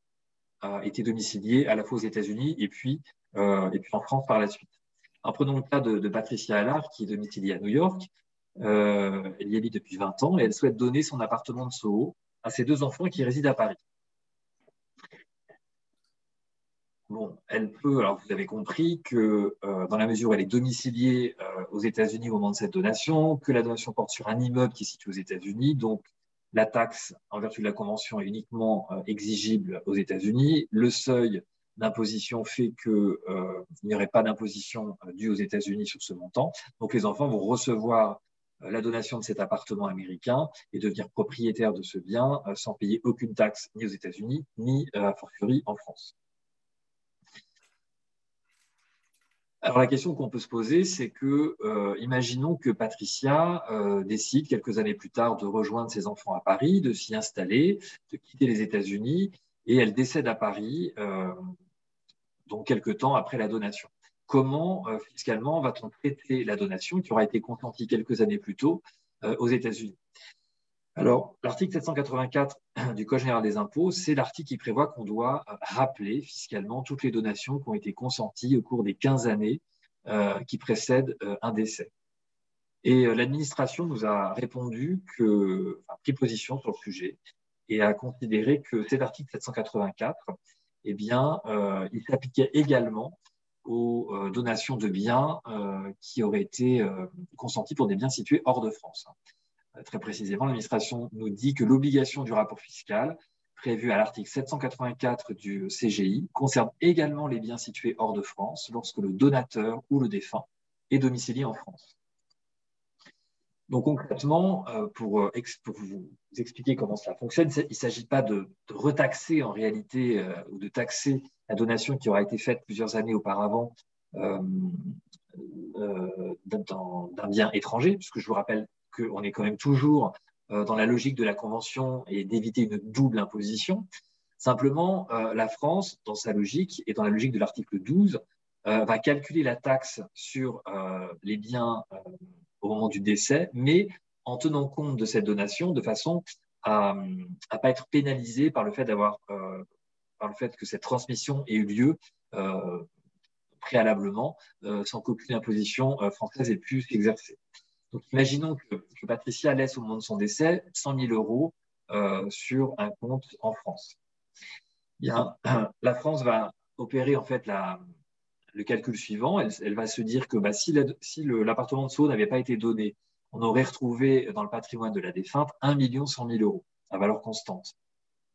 été domicilié à la fois aux États-Unis et puis en France par la suite. Alors, prenons le cas de Patricia Allard, qui est domiciliée à New York. Elle y habite depuis 20 ans et elle souhaite donner son appartement de Soho à ses 2 enfants qui résident à Paris. Bon, elle peut, alors vous avez compris que dans la mesure où elle est domiciliée aux États-Unis au moment de cette donation, que la donation porte sur un immeuble qui est situé aux États-Unis, donc la taxe en vertu de la Convention est uniquement exigible aux États-Unis. Le seuil d'imposition fait qu'il n'y aurait pas d'imposition due aux États-Unis sur ce montant. Donc les enfants vont recevoir la donation de cet appartement américain et devenir propriétaires de ce bien sans payer aucune taxe ni aux États-Unis, ni a fortiori en France. Alors la question qu'on peut se poser, c'est que, imaginons que Patricia décide quelques années plus tard de rejoindre ses enfants à Paris, de s'y installer, de quitter les États-Unis, et elle décède à Paris, donc quelques temps après la donation. Comment fiscalement va-t-on traiter la donation qui aura été consentie quelques années plus tôt aux États-Unis? Alors, l'article 784 du Code général des impôts, c'est l'article qui prévoit qu'on doit rappeler fiscalement toutes les donations qui ont été consenties au cours des 15 années qui précèdent un décès. Et l'administration nous a répondu pris position sur le sujet et a considéré que cet article 784, eh bien, il s'appliquait également aux donations de biens qui auraient été consentis pour des biens situés hors de France. Très précisément, l'administration nous dit que l'obligation du rapport fiscal prévue à l'article 784 du CGI concerne également les biens situés hors de France lorsque le donateur ou le défunt est domicilié en France. Donc concrètement, pour vous expliquer comment cela fonctionne, il ne s'agit pas de retaxer en réalité ou de taxer la donation qui aura été faite plusieurs années auparavant d'un bien étranger, puisque je vous rappelle qu'on est quand même toujours dans la logique de la Convention et d'éviter une double imposition. Simplement, la France, dans sa logique et dans la logique de l'article 12, va calculer la taxe sur les biens au moment du décès, mais en tenant compte de cette donation de façon à ne pas être pénalisé par le fait que cette transmission ait eu lieu préalablement sans qu'aucune imposition française ait pu s'exercer. Donc, imaginons que Patricia laisse au moment de son décès 100 000 euros sur un compte en France. Bien, la France va opérer en fait le calcul suivant. Elle va se dire que si l'appartement de Soho n'avait pas été donné, on aurait retrouvé dans le patrimoine de la défunte 1 100 000 euros à valeur constante,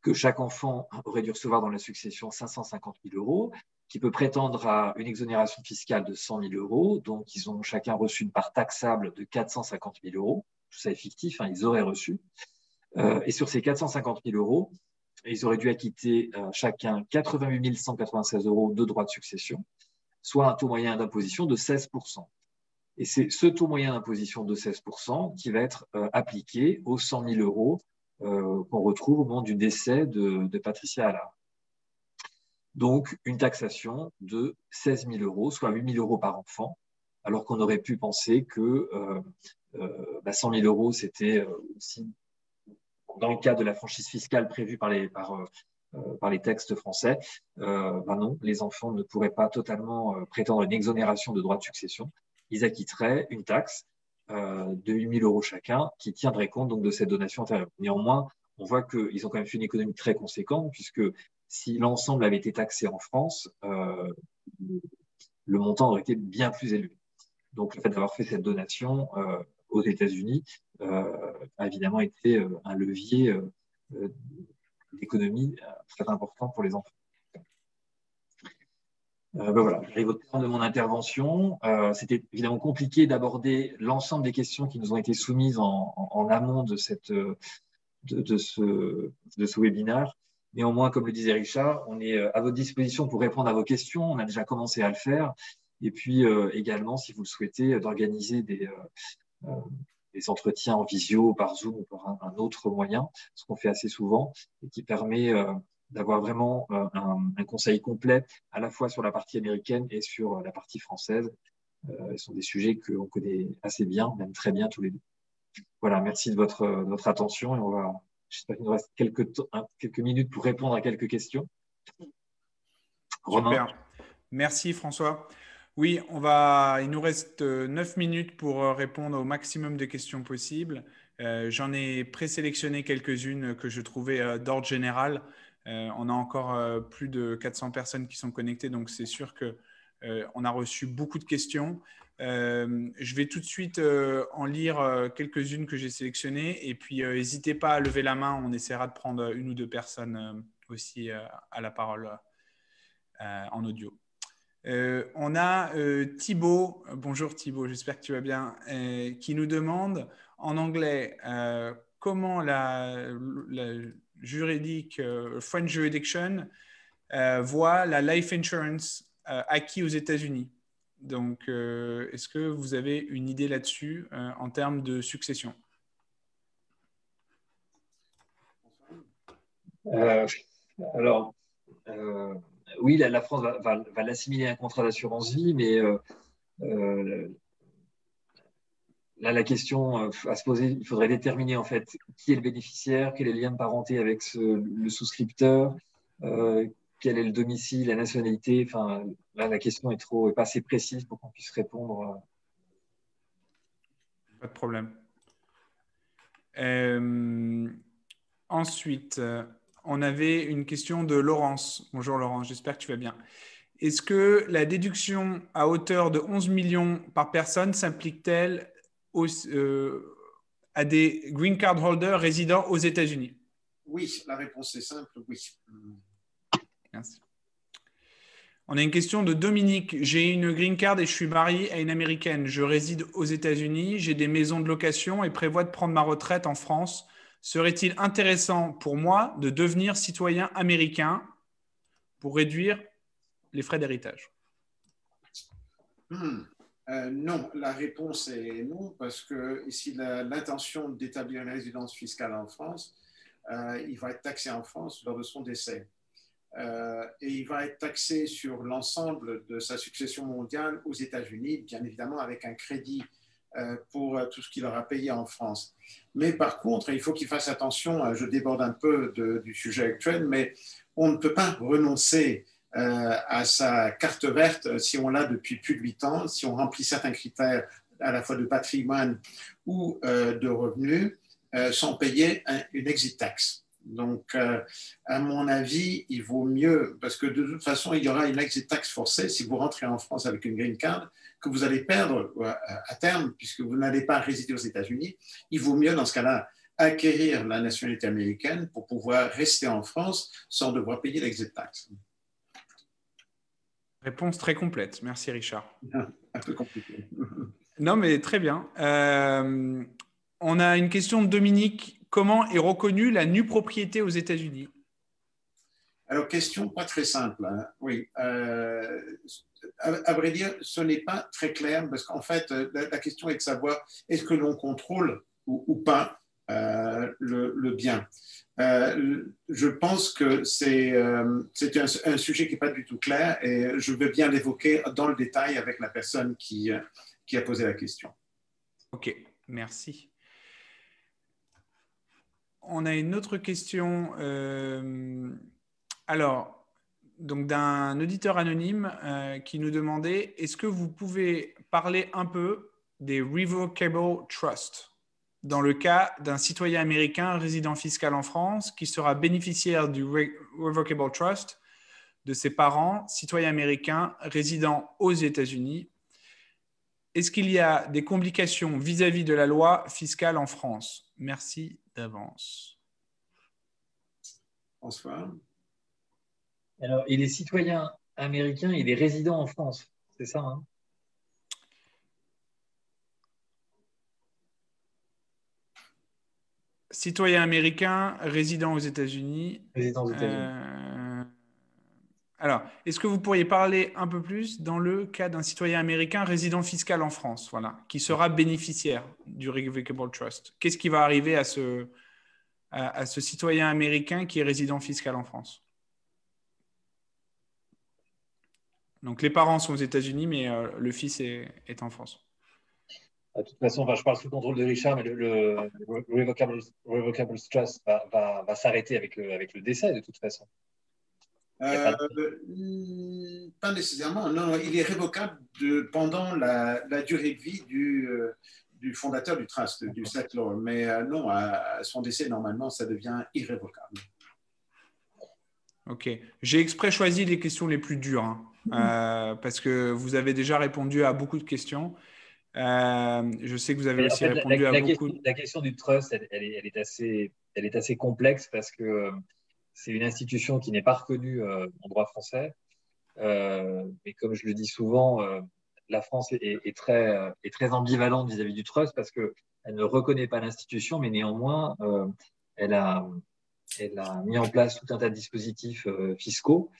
que chaque enfant aurait dû recevoir dans la succession 550 000 euros, qui peut prétendre à une exonération fiscale de 100 000 euros. Donc, ils ont chacun reçu une part taxable de 450 000 euros. Tout ça est fictif, hein, ils auraient reçu. Et sur ces 450 000 euros, ils auraient dû acquitter chacun 88 196 euros de droits de succession, soit un taux moyen d'imposition de 16%. Et c'est ce taux moyen d'imposition de 16% qui va être appliqué aux 100 000 euros qu'on retrouve au moment du décès de Patricia Allard. Donc, une taxation de 16 000 euros, soit 8 000 euros par enfant, alors qu'on aurait pu penser que 100 000 euros, c'était aussi, dans le cas de la franchise fiscale prévue par par les textes français, non, les enfants ne pourraient pas totalement prétendre une exonération de droits de succession. Ils acquitteraient une taxe de 8 000 € chacun qui tiendrait compte donc de cette donation antérieure. Néanmoins, on voit qu'ils ont quand même fait une économie très conséquente puisque si l'ensemble avait été taxé en France, le montant aurait été bien plus élevé. Donc, le fait d'avoir fait cette donation aux États-Unis a évidemment été un levier d'économie très important pour les enfants. Voilà, j'arrive au terme de mon intervention. C'était évidemment compliqué d'aborder l'ensemble des questions qui nous ont été soumises en amont de ce webinaire. Néanmoins, comme le disait Richard, on est à votre disposition pour répondre à vos questions. On a déjà commencé à le faire. Et puis également, si vous le souhaitez, d'organiser des entretiens en visio, par Zoom ou par un autre moyen, ce qu'on fait assez souvent et qui permet d'avoir vraiment un conseil complet à la fois sur la partie américaine et sur la partie française. Ce sont des sujets qu'on connaît assez bien, même très bien tous les deux. Voilà, merci de votre attention et j'espère qu'il nous reste quelques minutes pour répondre à quelques questions. Romain. Super. Merci François. Oui, il nous reste 9 minutes pour répondre au maximum de questions possibles. J'en ai présélectionné quelques-unes que je trouvais d'ordre général. On a encore plus de 400 personnes qui sont connectées, donc c'est sûr qu'on a reçu beaucoup de questions. Je vais tout de suite en lire quelques-unes que j'ai sélectionnées et puis n'hésitez pas à lever la main, on essaiera de prendre une ou deux personnes aussi à la parole en audio. On a Thibaut, bonjour Thibaut, j'espère que tu vas bien, qui nous demande en anglais comment la juridique French Jurisdiction voit la life insurance acquis aux États-Unis. Donc, est-ce que vous avez une idée là-dessus en termes de succession? Alors, oui, la France va l'assimiler à un contrat d'assurance vie, mais là, la question à se poser, il faudrait déterminer en fait qui est le bénéficiaire, quel est le lien de parenté avec le souscripteur, quel est le domicile, la nationalité. Enfin, là, la question est pas assez précise pour qu'on puisse répondre. Pas de problème. Ensuite, on avait une question de Laurence. Bonjour Laurence, j'espère que tu vas bien. Est-ce que la déduction à hauteur de 11 millions par personne s'implique-t-elle à des green card holders résidant aux États-Unis? Oui, la réponse est simple, oui. Merci. On a une question de Dominique. J'ai une green card et je suis marié à une américaine. Je réside aux États-Unis, j'ai des maisons de location et prévois de prendre ma retraite en France. Serait-il intéressant pour moi de devenir citoyen américain pour réduire les frais d'héritage? Non, la réponse est non, parce que ici, l'intention d'établir une résidence fiscale en France, il va être taxé en France lors de son décès. Et il va être taxé sur l'ensemble de sa succession mondiale aux États-Unis, bien évidemment avec un crédit pour tout ce qu'il aura payé en France. Mais par contre, il faut qu'il fasse attention, je déborde un peu du sujet actuel, mais on ne peut pas renoncer à sa carte verte si on l'a depuis plus de 8 ans, si on remplit certains critères à la fois de patrimoine ou de revenus, sans payer une exit tax. Donc, à mon avis, il vaut mieux, parce que de toute façon, il y aura une exit tax forcée si vous rentrez en France avec une green card, que vous allez perdre à terme, puisque vous n'allez pas résider aux États-Unis. Il vaut mieux, dans ce cas-là, acquérir la nationalité américaine pour pouvoir rester en France sans devoir payer l'exit tax. Réponse très complète. Merci, Richard. Un peu compliqué. Non, mais très bien. On a une question de Dominique. Comment est reconnue la nue propriété aux États-Unis? Alors, question pas très simple. Hein. Oui. À vrai dire, ce n'est pas très clair parce qu'en fait, la question est de savoir est-ce que l'on contrôle ou pas le bien. Je pense que c'est un sujet qui n'est pas du tout clair et je veux bien l'évoquer dans le détail avec la personne qui a posé la question. Ok, merci. On a une autre question Alors, donc d'un auditeur anonyme qui nous demandait, est-ce que vous pouvez parler un peu des Revocable Trust dans le cas d'un citoyen américain résident fiscal en France qui sera bénéficiaire du Revocable Trust de ses parents, citoyens américains résidant aux États-Unis? Est-ce qu'il y a des complications vis-à-vis de la loi fiscale en France? Merci d'avance. François? Alors, il est citoyen américain, il est résident en France, c'est ça, hein? Citoyen américain résident aux États-Unis. Résident aux États-Unis. Alors, est-ce que vous pourriez parler un peu plus dans le cas d'un citoyen américain résident fiscal en France, voilà, qui sera bénéficiaire du Revocable Trust? Qu'est-ce qui va arriver à ce citoyen américain qui est résident fiscal en France? Donc, les parents sont aux États-Unis, mais le fils est en France. De toute façon, je parle sous le contrôle de Richard, mais le Revocable Trust va s'arrêter avec le décès, de toute façon. Pas nécessairement. Non, il est révocable pendant la durée de vie du fondateur du trust, du settlor. Mais non, à son décès, normalement, ça devient irrévocable. Ok. J'ai exprès choisi les questions les plus dures, parce que vous avez déjà répondu à beaucoup de questions. Je sais que vous avez aussi répondu à beaucoup. La question du trust, elle est assez complexe parce que c'est une institution qui n'est pas reconnue en droit français. Mais comme je le dis souvent, la France est très ambivalente vis-à-vis du trust parce qu'elle ne reconnaît pas l'institution, mais néanmoins, elle a mis en place tout un tas de dispositifs fiscaux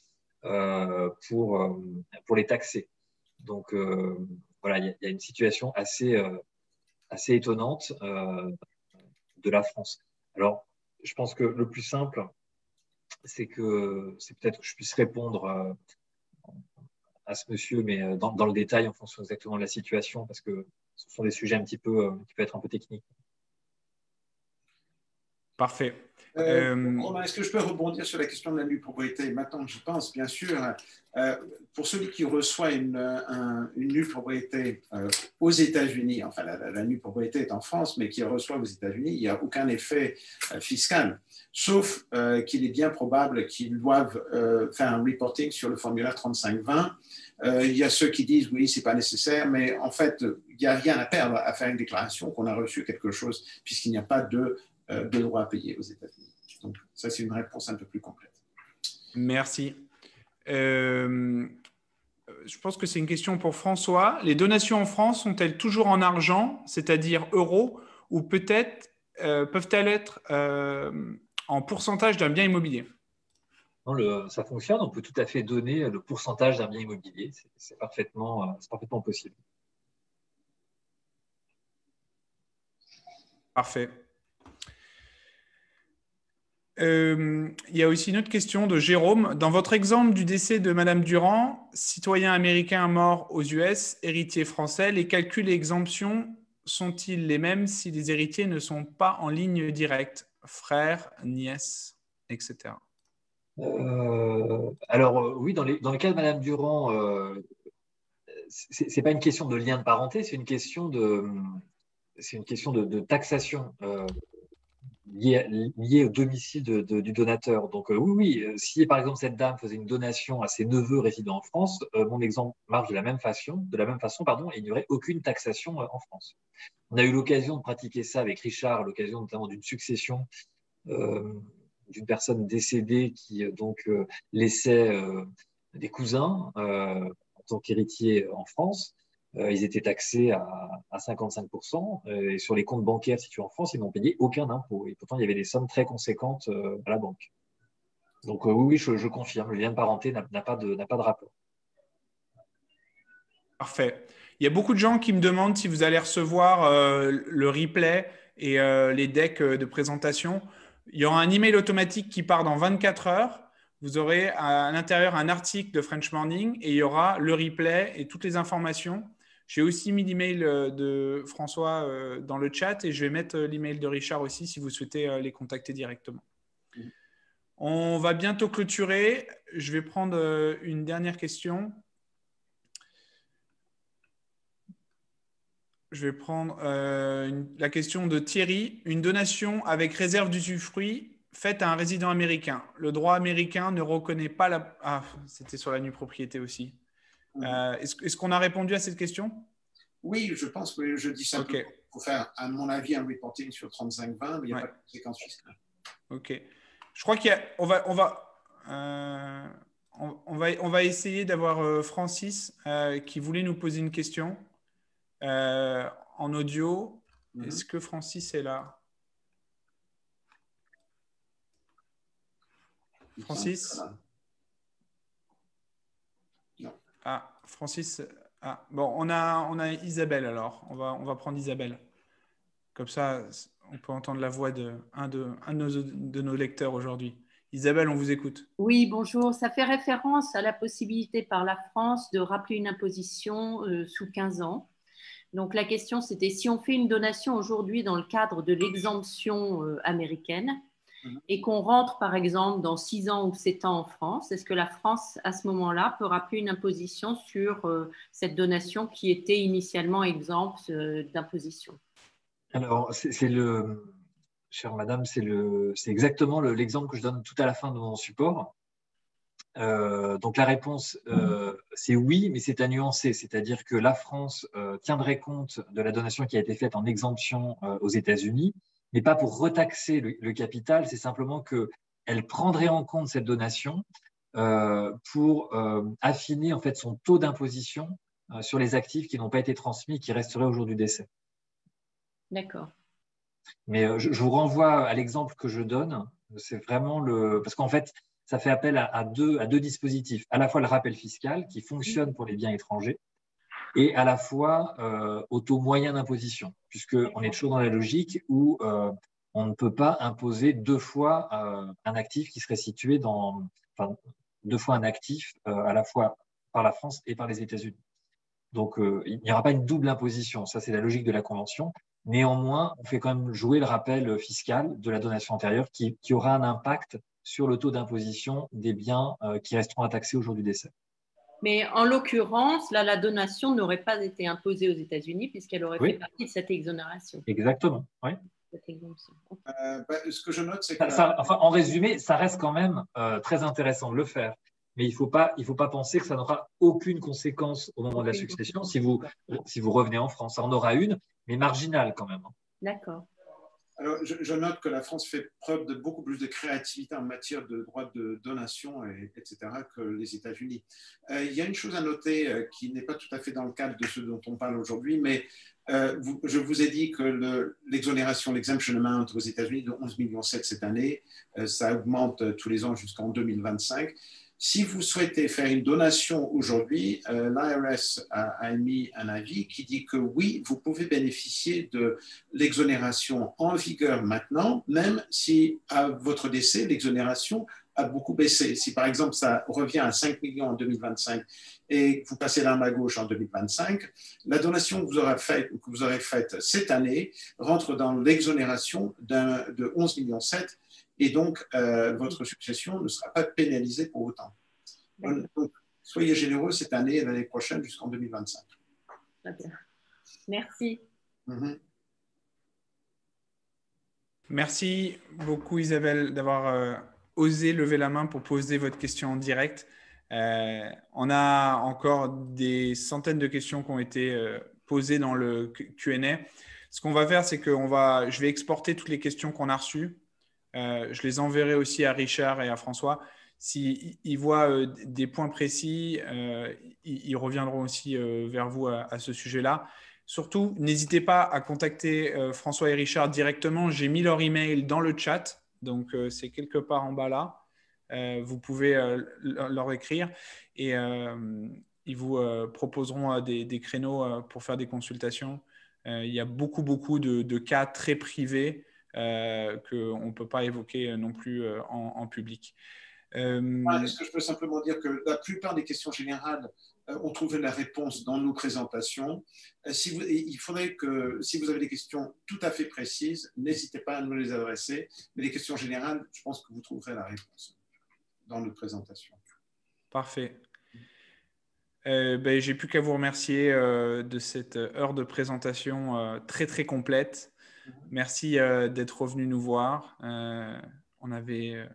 pour les taxer. Donc, voilà, il y a une situation assez étonnante de la France. Alors, je pense que le plus simple, c'est peut-être que je puisse répondre à ce monsieur, mais dans le détail, en fonction exactement de la situation, parce que ce sont des sujets qui peuvent être un peu techniques. Parfait. Romain, est-ce que je peux rebondir sur la question de la nue propriété? Maintenant que j'y pense, bien sûr, pour celui qui reçoit une nue propriété aux États-Unis, enfin la nue propriété est en France, mais qui reçoit aux États-Unis, il n'y a aucun effet fiscal, sauf qu'il est bien probable qu'ils doivent faire un reporting sur le formulaire 3520. Il y a ceux qui disent oui, c'est pas nécessaire, mais en fait, il n'y a rien à perdre à faire une déclaration qu'on a reçu quelque chose, puisqu'il n'y a pas de droits à payer aux États-Unis. Donc, ça, c'est une réponse un peu plus complète. Merci. Je pense que c'est une question pour François. Les donations en France sont-elles toujours en argent, c'est-à-dire euros, ou peut-être peuvent-elles être en pourcentage d'un bien immobilier? Non, ça fonctionne. On peut tout à fait donner le pourcentage d'un bien immobilier. C'est parfaitement possible. Parfait. Il y a aussi une autre question de Jérôme. Dans votre exemple du décès de Madame Durand, citoyen américain mort aux US, héritier français, les calculs et exemptions sont-ils les mêmes si les héritiers ne sont pas en ligne directe, frères, nièces, etc. Alors oui, dans le cas de Madame Durand, c'est pas une question de lien de parenté, c'est une question de taxation liée au domicile du donateur. Donc oui, si par exemple cette dame faisait une donation à ses neveux résidant en France, mon exemple marche de la même façon, et il n'y aurait aucune taxation en France. On a eu l'occasion de pratiquer ça avec Richard, l'occasion notamment d'une succession d'une personne décédée qui laissait des cousins en tant qu'héritiers en France. Ils étaient taxés à 55%, et sur les comptes bancaires situés en France, ils n'ont payé aucun impôt. Et pourtant, il y avait des sommes très conséquentes à la banque. Donc oui, je confirme, le lien de parenté n'a pas de rapport. Parfait. Il y a beaucoup de gens qui me demandent si vous allez recevoir le replay et les decks de présentation. Il y aura un email automatique qui part dans 24 heures. Vous aurez à l'intérieur un article de French Morning et il y aura le replay et toutes les informations. J'ai aussi mis l'email de François dans le chat et je vais mettre l'email de Richard aussi si vous souhaitez les contacter directement. On va bientôt clôturer. Je vais prendre une dernière question. Je vais prendre la question de Thierry. Une donation avec réserve d'usufruit faite à un résident américain. Le droit américain ne reconnaît pas la... Ah, c'était sur la nue propriété aussi. Est-ce qu'on a répondu à cette question? Oui, je pense que je dis simplement qu'il faut faire, à mon avis, un reporting sur 35-20, mais il n'y a pas de conséquences fiscales. Ok. Je crois qu'il y a... On va essayer d'avoir Francis qui voulait nous poser une question en audio. Est-ce que Francis est là? Francis? Non. Ah, Francis. Ah, bon, on a Isabelle alors. On va prendre Isabelle. Comme ça, on peut entendre la voix d'un de nos lecteurs aujourd'hui. Isabelle, on vous écoute. Oui, bonjour. Ça fait référence à la possibilité par la France de rappeler une imposition sous 15 ans. Donc la question, c'était si on fait une donation aujourd'hui dans le cadre de l'exemption américaine et qu'on rentre, par exemple, dans 6 ans ou 7 ans en France, est-ce que la France, à ce moment-là, peut rappeler une imposition sur cette donation qui était initialement exempte d'imposition? Alors, chère madame, c'est exactement l'exemple que je donne tout à la fin de mon support. Donc la réponse, c'est oui, mais c'est à nuancer. C'est-à-dire que la France tiendrait compte de la donation qui a été faite en exemption aux États-Unis, mais pas pour retaxer le capital, c'est simplement qu'elle prendrait en compte cette donation pour affiner en fait son taux d'imposition sur les actifs qui n'ont pas été transmis et qui resteraient au jour du décès. D'accord. Mais je vous renvoie à l'exemple que je donne. C'est vraiment parce qu'en fait, ça fait appel à deux dispositifs. À la fois le rappel fiscal qui fonctionne pour les biens étrangers et à la fois au taux moyen d'imposition, puisqu'on est toujours dans la logique où on ne peut pas imposer 2 fois un actif qui serait situé enfin, 2 fois un actif à la fois par la France et par les États-Unis. Donc, il n'y aura pas une double imposition. Ça, c'est la logique de la Convention. Néanmoins, on fait quand même jouer le rappel fiscal de la donation antérieure qui aura un impact sur le taux d'imposition des biens qui resteront à taxer au jour du décès. Mais en l'occurrence, là, la donation n'aurait pas été imposée aux États-Unis puisqu'elle aurait fait partie de cette exonération. Exactement, oui. Ce que je note, c'est que… en résumé, ça reste quand même très intéressant de le faire. Mais il ne faut pas penser que ça n'aura aucune conséquence au moment de la succession si vous revenez en France. Ça en aura une, mais marginale quand même. D'accord. Alors, je note que la France fait preuve de beaucoup plus de créativité en matière de droit de donation, etc., que les États-Unis. Il y a une chose à noter qui n'est pas tout à fait dans le cadre de ce dont on parle aujourd'hui, mais je vous ai dit que l'exonération, l'exemption amount aux États-Unis de 11,7 millions cette année, ça augmente tous les ans jusqu'en 2025. Si vous souhaitez faire une donation aujourd'hui, l'IRS a émis un avis qui dit que oui, vous pouvez bénéficier de l'exonération en vigueur maintenant, même si à votre décès, l'exonération a beaucoup baissé. Si par exemple ça revient à 5 millions en 2025 et vous passez l'arme à gauche en 2025, la donation que vous aurez faite cette année rentre dans l'exonération de 11,7 millions et donc votre succession ne sera pas pénalisée pour autant. Donc, soyez généreux cette année et l'année prochaine jusqu'en 2025. Très bien. Merci. Merci beaucoup Isabelle d'avoir osé lever la main pour poser votre question en direct. On a encore des centaines de questions qui ont été posées dans le Q&A. Ce qu'on va faire, c'est que je vais exporter toutes les questions qu'on a reçues. Je les enverrai aussi à Richard et à François. S'ils voient des points précis, ils reviendront aussi vers vous à ce sujet-là. Surtout, n'hésitez pas à contacter François et Richard directement. J'ai mis leur email dans le chat, donc c'est quelque part en bas là. Vous pouvez leur écrire et ils vous proposeront des créneaux pour faire des consultations. Il y a beaucoup de cas très privés qu'on ne peut pas évoquer non plus en public. Est-ce que je peux simplement dire que la plupart des questions générales, on trouvé la réponse dans nos présentations. Il faudrait que, si vous avez des questions tout à fait précises, n'hésitez pas à nous les adresser. Mais les questions générales, je pense que vous trouverez la réponse dans nos présentations. Parfait. J'ai plus qu'à vous remercier de cette heure de présentation très, très complète. Merci d'être revenu nous voir. On avait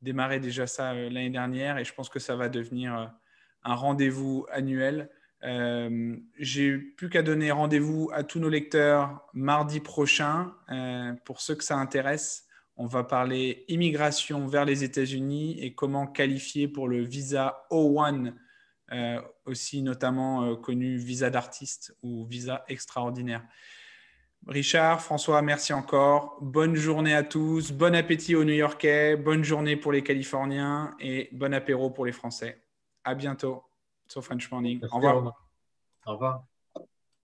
démarré déjà ça l'année dernière et je pense que ça va devenir un rendez-vous annuel. J'ai plus qu'à donner rendez-vous à tous nos lecteurs mardi prochain. Pour ceux que ça intéresse, on va parler immigration vers les États-Unis et comment qualifier pour le visa O1, aussi notamment connu visa d'artiste ou visa extraordinaire. Richard, François, merci encore. Bonne journée à tous. Bon appétit aux New-Yorkais. Bonne journée pour les Californiens et bon apéro pour les Français. À bientôt sur French Morning. Merci, Au revoir. Romain. Au revoir.